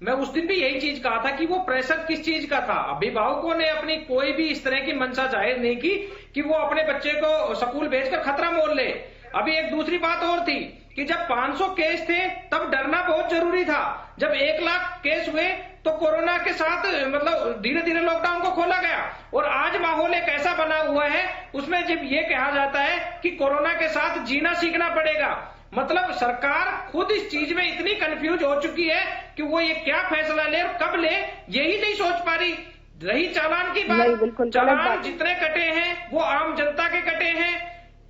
मैं उस दिन भी यही चीज कहा था कि वो प्रेशर किस चीज का था। अभिभावकों ने अपनी कोई भी इस तरह की मंशा जाहिर नहीं की कि वो अपने बच्चे को स्कूल भेजकर खतरा मोल ले। अभी एक दूसरी बात और थी कि जब 500 केस थे तब डरना बहुत जरूरी था। जब 1 लाख केस हुए तो कोरोना के साथ मतलब धीरे धीरे लॉकडाउन को खोला गया और आज माहौल एक ऐसा बना हुआ है उसमें जब ये कहा जाता है कि कोरोना के साथ जीना सीखना पड़ेगा। मतलब सरकार खुद इस चीज में इतनी कंफ्यूज हो चुकी है कि वो ये क्या फैसला ले और कब ले यही नहीं सोच पा रही। रही चालान की बात, चालान जितने कटे हैं वो आम जनता के कटे हैं,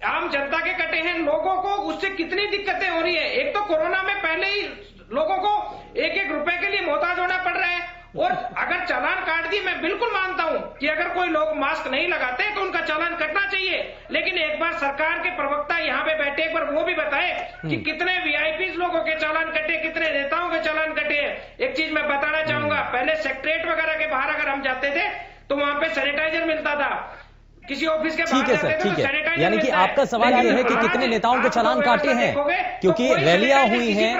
आम जनता के कटे हैं। लोगों को उससे कितनी दिक्कतें हो रही है। एक तो कोरोना में पहले ही लोगों को 1-1 रुपए के लिए मोहताज होना पड़ रहा है और अगर चालान काट दी, मैं बिल्कुल मानता हूं कि अगर कोई लोग मास्क नहीं लगाते तो उनका चालान कटना चाहिए। लेकिन एक बार सरकार के प्रवक्ता यहाँ पे बैठे एक बार वो भी बताए कि कितने वीआईपी लोगों के चालान कटे, कितने नेताओं के चालान कटे हैं। एक चीज मैं बताना चाहूंगा, पहले सेक्रेटरीट वगैरह के बाहर अगर हम जाते थे तो वहां पे सैनिटाइजर मिलता था। किसी ऑफिस के ठीक है सर, ठीक है। यानी कि आपका सवाल ये है कि कितने नेताओं के चालान काटे हैं, क्योंकि रैलियां हुई हैं।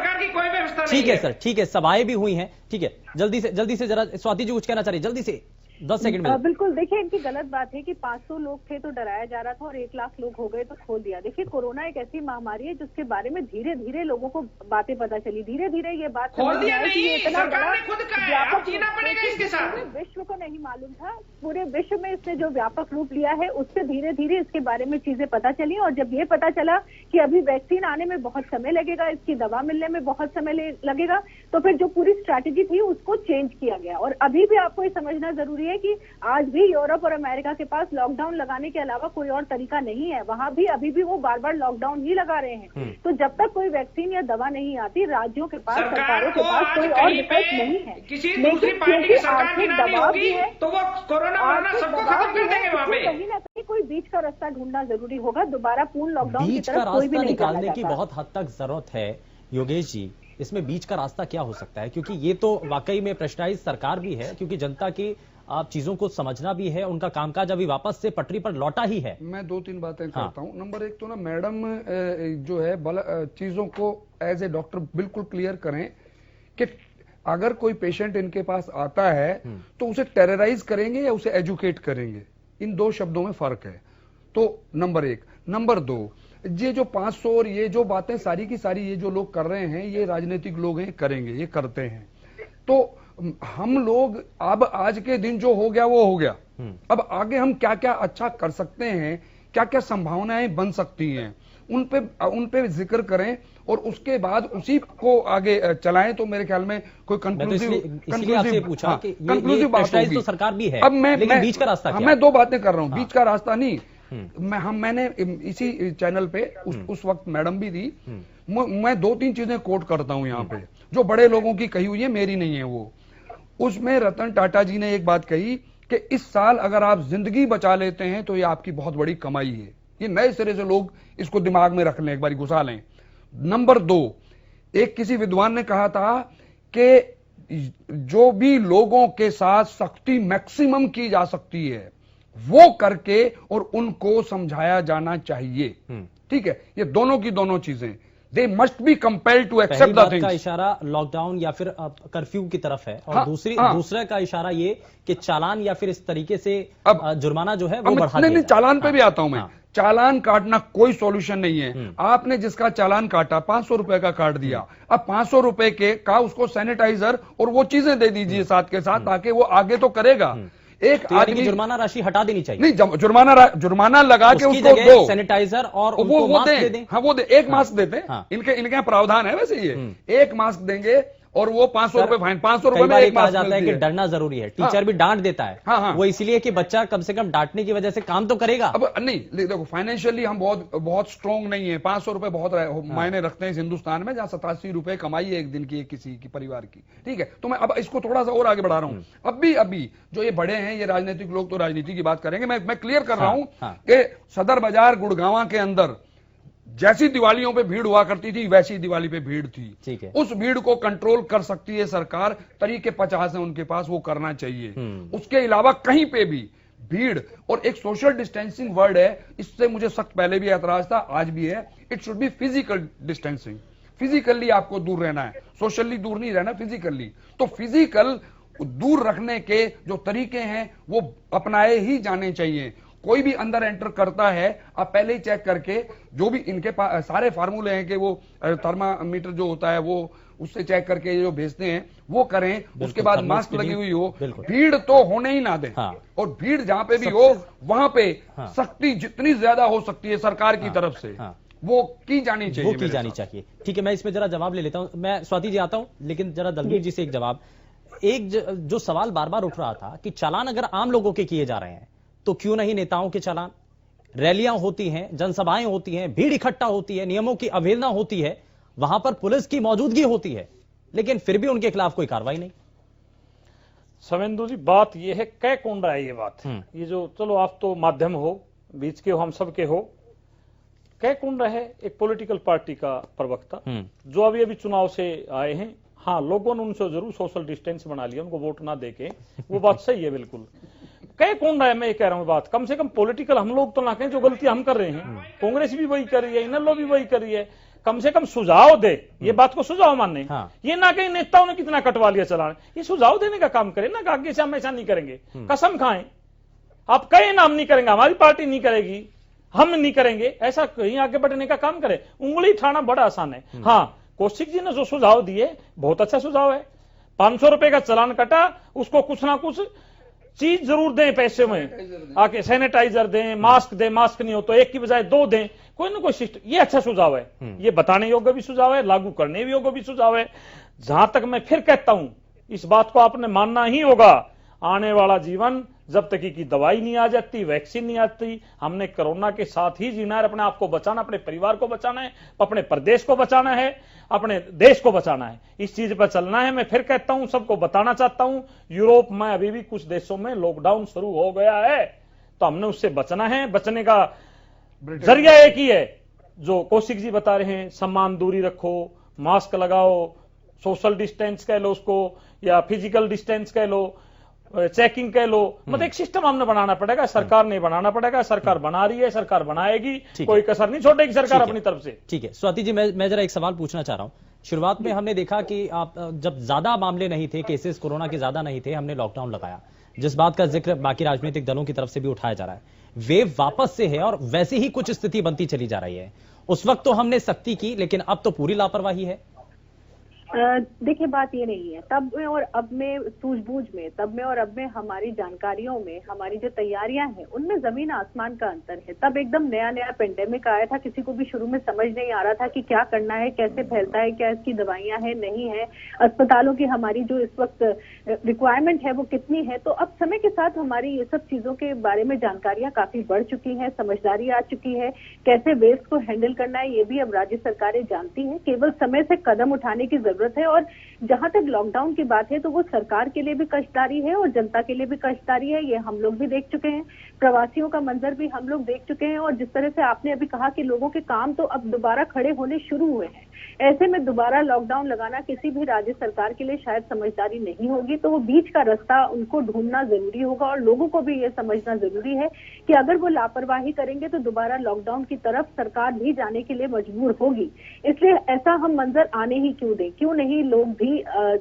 ठीक है सर, ठीक है, सभाएं भी हुई हैं। ठीक है, जल्दी से जरा स्वाति जी कुछ कहना चाह रही, जल्दी से 10 सेकंड में। बिल्कुल, देखिए इनकी गलत बात है कि 500 लोग थे तो डराया जा रहा था और 1 लाख लोग हो गए तो खोल दिया। देखिए कोरोना एक ऐसी महामारी है जिसके बारे में धीरे धीरे लोगों को बातें पता चली, धीरे धीरे ये बात खोल दिया नहीं, सरकार ने खुद कहा है, अब जीना पड़ेगा इसके साथ। विश्व को नहीं मालूम था, पूरे विश्व में इसने जो व्यापक रूप लिया है उससे धीरे धीरे इसके बारे में चीजें पता चली। और जब ये पता चला कि अभी वैक्सीन आने में बहुत समय लगेगा, इसकी दवा मिलने में बहुत समय लगेगा, तो फिर जो पूरी स्ट्रैटेजी थी उसको चेंज किया गया। और अभी भी आपको ये समझना जरूरी है कि आज भी यूरोप और अमेरिका के पास लॉकडाउन लगाने के अलावा कोई और तरीका नहीं है। वहां भी अभी भी वो बार बार लॉकडाउन ही लगा रहे हैं। तो जब तक कोई वैक्सीन या दवा नहीं आती, राज्यों के पास, सरकारों के पास कोई और विकल्प नहीं है। लेकिन क्योंकि आर्थिक दबाव भी है तो वो कोरोना सबको खत्म कर देंगे वहां पे। कहीं ना कहीं कोई बीच का रास्ता ढूंढना जरूरी होगा। दोबारा पूर्ण लॉकडाउन की बीच का तरफ कोई भी रास्ता नहीं निकालने की बहुत हद तक जरूरत है। योगेश जी, इसमें बीच का रास्ता क्या हो सकता है? क्योंकि ये तो वाकई में प्रेशराइज सरकार भी है, क्योंकि जनता की आप चीजों को समझना भी है, उनका कामकाज अभी वापस से पटरी पर लौटा ही है। मैं 2-3 बातें करता हूं। नंबर 1 तो ना मैडम जो है चीजों को एज ए डॉक्टर बिल्कुल क्लियर करें कि अगर कोई पेशेंट इनके पास आता है तो उसे टेरराइज करेंगे या उसे एजुकेट करेंगे, इन 2 शब्दों में फर्क है। तो नंबर 1। नंबर 2, ये जो 500 और ये जो बातें सारी की सारी ये जो लोग कर रहे हैं, ये राजनीतिक लोग हैं, करेंगे, ये करते हैं। तो हम लोग अब आज के दिन जो हो गया वो हो गया। अब आगे हम क्या क्या अच्छा कर सकते हैं, क्या क्या संभावनाएं बन सकती हैं, उन पे जिक्र करें और उसके बाद उसी को आगे चलाएं। तो मेरे ख्याल में कोई कंक्लूसिव बात होगी। तो सरकार भी है, अब मैं बीच का रास्ता क्या? मैं 2 बातें कर रहा हूं। बीच का रास्ता नहीं, मैंने इसी चैनल पे उस वक्त मैडम भी थी। मैं 2-3 चीजें कोट करता हूं यहाँ पे, जो बड़े लोगों की कही हुई है, मेरी नहीं है वो। उसमें रतन टाटा जी ने एक बात कही कि इस साल अगर आप जिंदगी बचा लेते हैं तो ये आपकी बहुत बड़ी कमाई है। ये नए सिरे से लोग इसको दिमाग में रख लें, एक बार घुसा लें। नंबर 2, एक किसी विद्वान ने कहा था कि जो भी लोगों के साथ सख्ती मैक्सिमम की जा सकती है वो करके और उनको समझाया जाना चाहिए। ठीक है, ये दोनों की दोनों चीजें, they must be compelled to accept the things. का इशारा लॉकडाउन या फिर कर्फ्यू की तरफ है, और दूसरा का इशारा ये कि चालान या फिर इस तरीके से जुर्माना जो है वो बढ़ा दिया। नहीं, चालान पे भी आता हूं मैं। चालान काटना कोई सॉल्यूशन नहीं है। आपने जिसका चालान काटा 500 रुपए का काट दिया, अब 500 रुपए का उसको सैनिटाइजर और वो चीजें दे दीजिए साथ के साथ, ताकि वो आगे तो करेगा। एक तो आदमी जुर्माना राशि हटा देनी चाहिए। नहीं, जुर्माना लगा के उसको दो, सैनिटाइजर और वो दे दें। हाँ, वो दे, एक मास्क देते हैं। इनके यहाँ प्रावधान है वैसे ये, एक मास्क देंगे और वो 500 रुपए फाइन, 500 रुपए में एक कहा मास्क जाता है कि डरना जरूरी है, टीचर भी डांट देता है। हाँ। वो इसलिए कि बच्चा कम से कम डांटने की वजह से काम तो करेगा। अब नहीं देखो, फाइनेंशियली हम बहुत स्ट्रॉन्ग नहीं है। 500 रुपए बहुत मायने रखते हैं इस हिंदुस्तान में, जहां 87 रुपए कमाई है एक दिन की किसी की परिवार की, ठीक है। तो मैं अब इसको थोड़ा सा और आगे बढ़ा रहा हूं। अभी जो ये बड़े हैं, ये राजनीतिक लोग तो राजनीति की बात करेंगे, मैं क्लियर कर रहा हूं कि सदर बाजार गुड़गांव के अंदर जैसी दिवालियों पे भीड़ हुआ करती थी वैसी दिवाली पे भीड़ थी, ठीक है। उस भीड़ को कंट्रोल कर सकती है सरकार, तरीके 50 है उनके पास, वो करना चाहिए। उसके अलावा कहीं पे भी भीड़, और एक सोशल डिस्टेंसिंग वर्ड है, इससे मुझे सख्त पहले भी ऐतराज था, आज भी है। It should be physical distancing. Physically आपको दूर रहना है, सोशली दूर नहीं रहना, फिजिकली। तो फिजिकल दूर रखने के जो तरीके हैं वो अपनाए ही जाने चाहिए। कोई भी अंदर एंटर करता है, आप पहले ही चेक करके, जो भी इनके पास सारे फार्मूले हैं कि वो थर्मामीटर जो होता है वो उससे चेक करके जो भेजते हैं वो करें, उसके बाद मास्क लगी हुई हो, भीड़ तो होने ही ना दें। और भीड़ जहां पे भी हो वहां पे सख्ती जितनी ज्यादा हो सकती है सरकार की तरफ से वो की जानी चाहिए, वो की जानी चाहिए। ठीक है, मैं इसमें जरा जवाब ले लेता हूं। मैं स्वाति जी आता हूं, लेकिन जरा दलवीर जी से एक जवाब। एक जो सवाल बार बार उठ रहा था कि चालान अगर आम लोगों के किए जा रहे हैं तो क्यों नहीं नेताओं के चालान? रैलियां होती हैं, जनसभाएं होती हैं, भीड़ इकट्ठा होती है, नियमों की अवहेलना होती है, वहां पर पुलिस की मौजूदगी होती है, लेकिन फिर भी उनके खिलाफ कोई कार्रवाई नहीं। सवेंदु जी, बात यह है, कह कौन रहा है ये बात? ये जो, चलो आप तो माध्यम हो, बीच के हो, हम सब के हो, कह कौन रहा है? एक पॉलिटिकल पार्टी का प्रवक्ता जो अभी अभी चुनाव से आए हैं। हाँ, लोगों ने उनसे जरूर सोशल डिस्टेंस बना लिया, उनको वोट ना देके, वो बात सही है बिल्कुल। कह कौन रहा है? मैं ये कह रहा हूं बात, कम से कम पॉलिटिकल हम लोग तो ना कहें जो गलती हम कर रहे हैं। कांग्रेस भी वही कर रही है, इनर लो भी वही कर रही है, कम से कम सुझाव दे, ये बात को सुझाव मानने। ये ना कहीं नेताओं ने कितना कटवा लिया चलान, ये सुझाव देने का काम करे ना, आगे से हम ऐसा नहीं करेंगे, कसम खाएं। आप कहें ना हम नहीं करेंगे, हमारी पार्टी नहीं करेगी, हम नहीं करेंगे, ऐसा कहीं आगे बढ़ने का काम करे। उंगली उठाना बड़ा आसान है। हाँ, कौशिक जी ने जो सुझाव दिए बहुत अच्छा सुझाव है। 500 रुपए का चलान कटा, उसको कुछ ना कुछ चीज जरूर दें पैसे में, आके सैनिटाइजर दें, मास्क दें, मास्क नहीं हो तो एक की बजाय 2 दें, कोई ना कोई सिस्टम। ये अच्छा सुझाव है, ये बताने योग्य भी सुझाव है, लागू करने योग्य भी सुझाव है। जहां तक मैं फिर कहता हूं, इस बात को आपने मानना ही होगा, आने वाला जीवन जब तक की दवाई नहीं आ जाती, वैक्सीन नहीं आती, हमने कोरोना के साथ ही जीना है। अपने आप को बचाना, अपने परिवार को बचाना है, अपने प्रदेश को बचाना है, अपने देश को बचाना है, इस चीज पर चलना है। मैं फिर कहता हूं, सबको बताना चाहता हूं, यूरोप में अभी भी कुछ देशों में लॉकडाउन शुरू हो गया है, तो हमने उससे बचना है। बचने का जरिया एक ही है, जो कौशिक जी बता रहे हैं, सम्मान, दूरी रखो, मास्क लगाओ, सोशल डिस्टेंस कह लो उसको, या फिजिकल डिस्टेंस कह लो, चेकिंग कह लो, मतलब एक सिस्टम हमने बनाना पड़ेगा। सरकार ने बनाना पड़ेगा, सरकार बना रही है, सरकार बनाएगी, कोई कसर नहीं छोड़ेगी सरकार अपनी तरफ से। ठीक है स्वाति जी, मैं जरा एक सवाल पूछना चाह रहा हूं। शुरुआत में हमने देखा कि आप जब ज्यादा मामले नहीं थे, केसेस कोरोना के ज्यादा नहीं थे, हमने लॉकडाउन लगाया, जिस बात का जिक्र बाकी राजनीतिक दलों की तरफ से भी उठाया जा रहा है। वेव वापस से है और वैसे ही कुछ स्थिति बनती चली जा रही है। उस वक्त तो हमने सख्ती की, लेकिन अब तो पूरी लापरवाही है। देखिए, बात ये नहीं है, तब में और अब में सूझबूझ में, तब में और अब में हमारी जानकारियों में, हमारी जो तैयारियां हैं उनमें जमीन आसमान का अंतर है। तब एकदम नया नया पेंडेमिक आया था, किसी को भी शुरू में समझ नहीं आ रहा था कि क्या करना है, कैसे फैलता है, क्या इसकी दवाइयां हैं, नहीं है, अस्पतालों की हमारी जो इस वक्त रिक्वायरमेंट है वो कितनी है। तो अब समय के साथ हमारी ये सब चीजों के बारे में जानकारियां काफी बढ़ चुकी हैं, समझदारी आ चुकी है, कैसे वेस्ट को हैंडल करना है ये भी अब राज्य सरकारें जानती हैं। केवल समय से कदम उठाने की जरूरत है। और जहां तक लॉकडाउन की बात है तो वो सरकार के लिए भी कष्टदारी है और जनता के लिए भी कष्टदारी है। ये हम लोग भी देख चुके हैं, प्रवासियों का मंजर भी हम लोग देख चुके हैं। और जिस तरह से आपने अभी कहा कि लोगों के काम तो अब दोबारा खड़े होने शुरू हुए हैं, ऐसे में दोबारा लॉकडाउन लगाना किसी भी राज्य सरकार के लिए शायद समझदारी नहीं होगी। तो वो बीच का रास्ता उनको ढूंढना जरूरी होगा और लोगों को भी ये समझना जरूरी है कि अगर वो लापरवाही करेंगे तो दोबारा लॉकडाउन की तरफ सरकार भी जाने के लिए मजबूर होगी। इसलिए ऐसा हम मंजर आने ही क्यों दें, क्यों नहीं लोग भी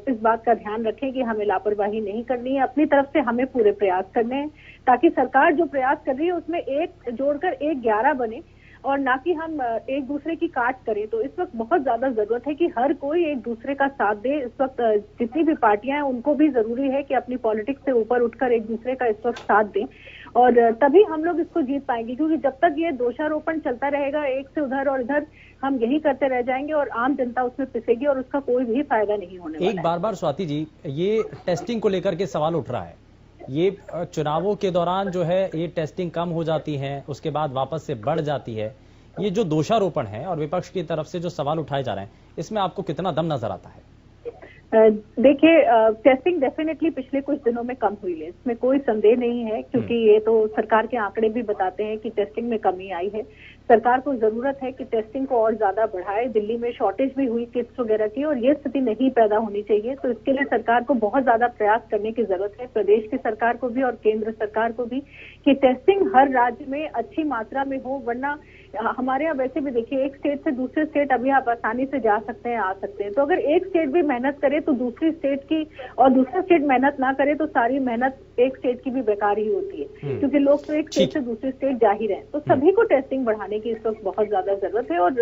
इस बात का ध्यान रखें कि हमें लापरवाही नहीं करनी है, अपनी तरफ से हमें पूरे प्रयास करने हैं, ताकि सरकार जो प्रयास कर रही है उसमें एक जोड़कर 1-11 बने और ना कि हम एक दूसरे की काट करें। तो इस वक्त बहुत ज्यादा जरूरत है कि हर कोई एक दूसरे का साथ दे। इस वक्त जितनी भी पार्टियां हैं उनको भी जरूरी है कि अपनी पॉलिटिक्स से ऊपर उठकर एक दूसरे का इस वक्त साथ दें और तभी हम लोग इसको जीत पाएंगे, क्योंकि जब तक ये दोषारोपण चलता रहेगा एक से उधर और इधर, हम यही करते रह जाएंगे और आम जनता उसमें पिसेगी और उसका कोई भी फायदा नहीं होने वाला है। एक बार स्वाति जी, ये टेस्टिंग को लेकर के सवाल उठ रहा है, ये चुनावों के दौरान जो है ये टेस्टिंग कम हो जाती है, उसके बाद वापस से बढ़ जाती है, ये जो दोषारोपण है और विपक्ष की तरफ से जो सवाल उठाए जा रहे हैं, इसमें आपको कितना दम नजर आता है? देखिए, टेस्टिंग डेफिनेटली पिछले कुछ दिनों में कम हुई है, इसमें कोई संदेह नहीं है, क्योंकि ये तो सरकार के आंकड़े भी बताते हैं कि टेस्टिंग में कमी आई है। सरकार को जरूरत है कि टेस्टिंग को और ज्यादा बढ़ाए। दिल्ली में शॉर्टेज भी हुई किट्स वगैरह की, और ये स्थिति नहीं पैदा होनी चाहिए। तो इसके लिए सरकार को बहुत ज्यादा प्रयास करने की जरूरत है, प्रदेश की सरकार को भी और केंद्र सरकार को भी, कि टेस्टिंग हर राज्य में अच्छी मात्रा में हो। वरना हमारे यहाँ वैसे भी देखिए, एक स्टेट से दूसरे स्टेट अभी आप आसानी से जा सकते हैं, आ सकते हैं। तो अगर एक स्टेट भी मेहनत करे तो दूसरी स्टेट की, और दूसरा स्टेट मेहनत ना करे तो सारी मेहनत एक स्टेट की भी बेकार ही होती है, क्योंकि लोग तो एक स्टेट से दूसरी स्टेट जा ही रहे हैं। तो सभी को टेस्टिंग बढ़ाने की इस वक्त बहुत ज्यादा जरूरत है, और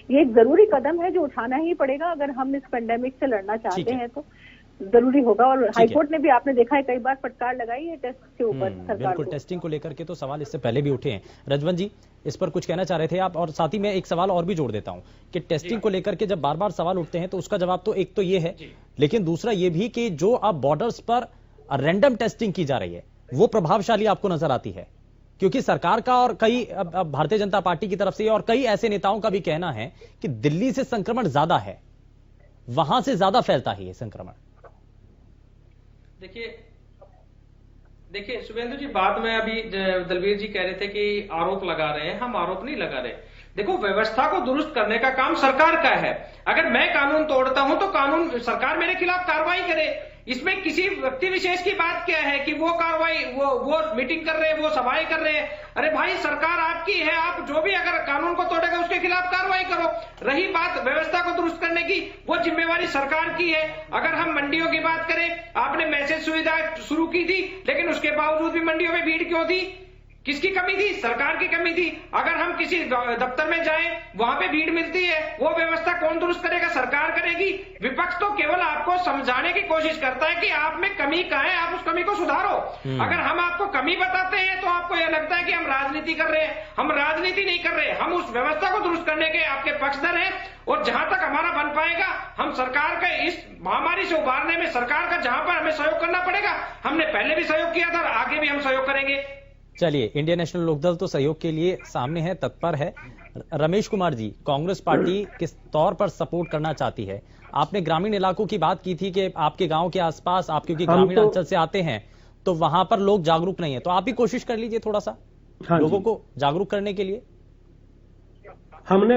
ये एक जरूरी कदम है जो उठाना ही पड़ेगा अगर हम इस पेंडेमिक से लड़ना चाहते हैं, तो जरूरी होगा। और हाईकोर्ट ने भी, आपने देखा है, कई बार फटकार लगाई है टेस्ट के ऊपर सरकार बिल्कुल, टेस्टिंग को लेकर के तो सवाल इससे पहले भी उठे हैं। रजवंत जी, इस पर कुछ कहना चाह रहे थे आप? और साथ ही मैं एक सवाल और भी जोड़ देता हूं कि टेस्टिंग को लेकर के जब बार बार सवाल उठते हैं तो उसका जवाब तो एक तो ये है, लेकिन दूसरा ये भी कि जो अब बॉर्डर्स पर रैंडम टेस्टिंग की जा रही है वो प्रभावशाली आपको नजर आती है? क्योंकि सरकार का और कई भारतीय जनता पार्टी की तरफ से और कई ऐसे नेताओं का भी कहना है कि दिल्ली से संक्रमण ज्यादा है, वहां से ज्यादा फैलता है ये संक्रमण। देखिए शुभेंदु जी, बात में अभी दलवीर जी कह रहे थे कि आरोप लगा रहे हैं, हम आरोप नहीं लगा रहे। देखो, व्यवस्था को दुरुस्त करने का काम सरकार का है। अगर मैं कानून तोड़ता हूं तो कानून, सरकार मेरे खिलाफ कार्रवाई करे। इसमें किसी व्यक्ति विशेष की बात क्या है कि वो कार्रवाई, वो मीटिंग कर रहे हैं, वो सभाएं कर रहे हैं। अरे भाई, सरकार आपकी है, आप जो भी अगर कानून को तोड़ेगा उसके खिलाफ कार्रवाई करो। रही बात व्यवस्था को दुरुस्त करने की, वो जिम्मेवारी सरकार की है। अगर हम मंडियों की बात करें, आपने मैसेज सुविधा शुरू की थी, लेकिन उसके बावजूद भी मंडियों में भीड़ क्यों थी? किसकी कमी थी? सरकार की कमी थी। अगर हम किसी दफ्तर में जाएं, वहां पे भीड़ मिलती है, वो व्यवस्था कौन दुरुस्त करेगा? सरकार करेगी। विपक्ष तो केवल आपको समझाने की कोशिश करता है कि आप में कमी कहाँ है, आप उस कमी को सुधारो। अगर हम आपको कमी बताते हैं तो आपको यह लगता है कि हम राजनीति कर रहे हैं। हम राजनीति नहीं कर रहे, हम उस व्यवस्था को दुरुस्त करने के आपके पक्षधर हैं। और जहां तक हमारा बन पाएगा, हम सरकार के इस महामारी से उबारने में सरकार का जहां पर हमें सहयोग करना पड़ेगा, हमने पहले भी सहयोग किया था और आगे भी हम सहयोग करेंगे। चलिए, इंडियन नेशनल लोकदल तो सहयोग के लिए सामने है, तत्पर है। रमेश कुमार जी, कांग्रेस पार्टी किस तौर पर सपोर्ट करना चाहती है? आपने ग्रामीण इलाकों की बात की थी कि आपके गांव के आसपास, आप क्योंकि ग्रामीण अंचल से आते हैं, तो वहां पर लोग जागरूक नहीं है, तो आप भी कोशिश कर लीजिए थोड़ा सा लोगों को जागरूक करने के लिए। हम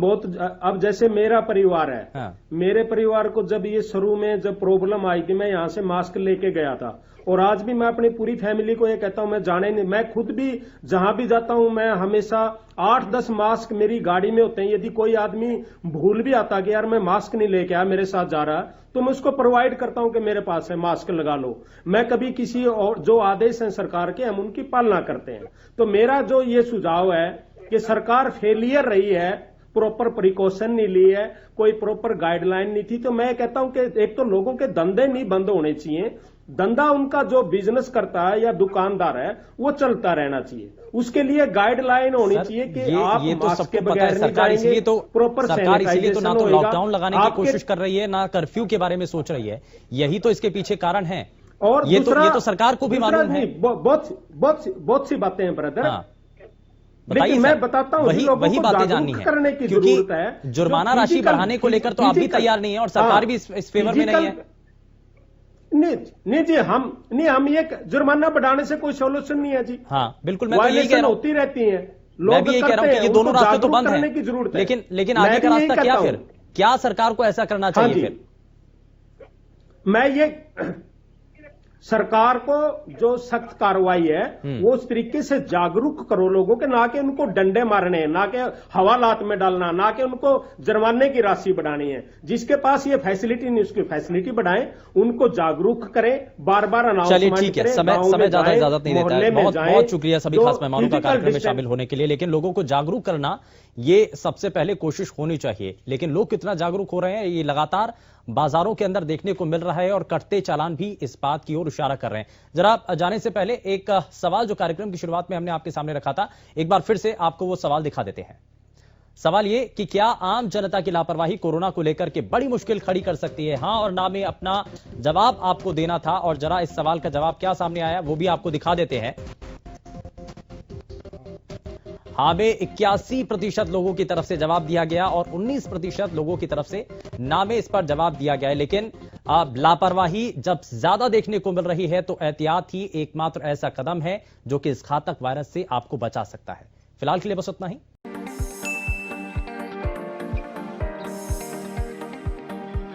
बहुत अब जैसे मेरा परिवार है, मेरे परिवार को जब ये शुरू में जब प्रॉब्लम आई कि मैं यहाँ से मास्क लेके गया था, और आज भी मैं अपनी पूरी फैमिली को ये कहता हूं, मैं जाने नहीं, मैं खुद भी जहां भी जाता हूं, मैं हमेशा 8-10 मास्क मेरी गाड़ी में होते हैं। यदि कोई आदमी भूल भी आता कि यार मैं मास्क नहीं लेके आया, मेरे साथ जा रहा, तो मैं उसको प्रोवाइड करता हूं कि मेरे पास है, मास्क लगा लो। मैं कभी किसी और जो आदेश हैं सरकार के, हम उनकी पालना करते हैं। तो मेरा जो ये सुझाव है कि सरकार फेलियर रही है, प्रॉपर प्रिकॉशन नहीं ली है, कोई प्रॉपर गाइडलाइन नहीं थी। तो मैं कहता हूं कि एक तो लोगों के धंधे नहीं बंद होने चाहिए, धंधा उनका जो बिजनेस करता है या दुकानदार है वो चलता रहना चाहिए। उसके लिए गाइडलाइन होनी चाहिए कि आप ये तो मास्क के सबको पता बगैर है। नहीं सरकार जाएंगे, इसलिए तो प्रॉपर सरकार इसीलिए तो ना तो सैनिटाइजेशन लॉकडाउन लगाने की कोशिश कर रही है, ना कर्फ्यू के बारे में सोच रही है। यही तो इसके पीछे कारण है। और ये तो सरकार को भी मालूम है। बहुत सी बातें हैं ब्रदर। बताइए, मैं बताता हूँ, वही बातें जाननी है, करने की क्योंकि जरूरत है। जुर्माना राशि बढ़ाने को लेकर तो आप भी तैयार नहीं है और सरकार भी इस फेवर में नहीं है। नहीं जी, हम ये जुर्माना बढ़ाने से कोई सोल्यूशन नहीं है जी। हाँ बिल्कुल, मैं तो यही कह रहा हूं, होती रहती है, मैं भी यही कह रहा हूं कि ये दोनों रास्ते तो बंद हैं, की जरूरत है। लेकिन आगे का रास्ता क्या? फिर क्या सरकार को ऐसा करना चाहिए? फिर मैं ये सरकार को जो सख्त कार्रवाई है वो उस तरीके से जागरूक करो लोगों के, ना कि उनको डंडे मारने, ना कि हवालात में डालना, ना कि उनको जुर्माने की राशि बढ़ानी है। जिसके पास ये फैसिलिटी नहीं उसकी फैसिलिटी बढ़ाएं, उनको जागरूक करें, बार बार अनाउंसमेंट ठीक है, समय ज्यादा इजाजत नहीं देता है। बहुत शुक्रिया सभी खास मेहमानों का कार्यक्रम में शामिल होने के लिए। लेकिन लोगों को जागरूक करना ये सबसे पहले कोशिश होनी चाहिए। लेकिन लोग कितना जागरूक हो रहे हैं ये लगातार बाजारों के अंदर देखने को मिल रहा है और कटते चालान भी इस बात की ओर इशारा कर रहे हैं। जरा जाने से पहले एक सवाल जो कार्यक्रम की शुरुआत में हमने आपके सामने रखा था, एक बार फिर से आपको वो सवाल दिखा देते हैं। सवाल ये कि क्या आम जनता की लापरवाही कोरोना को लेकर के बड़ी मुश्किल खड़ी कर सकती है? हां और ना में अपना जवाब आपको देना था और जरा इस सवाल का जवाब क्या सामने आया वो भी आपको दिखा देते हैं। हाँ में 81% लोगों की तरफ से जवाब दिया गया और 19% लोगों की तरफ से ना में इस पर जवाब दिया गया है। लेकिन अब लापरवाही जब ज्यादा देखने को मिल रही है तो एहतियात ही एकमात्र ऐसा कदम है जो कि इस घातक वायरस से आपको बचा सकता है। फिलहाल के लिए बस उतना ही।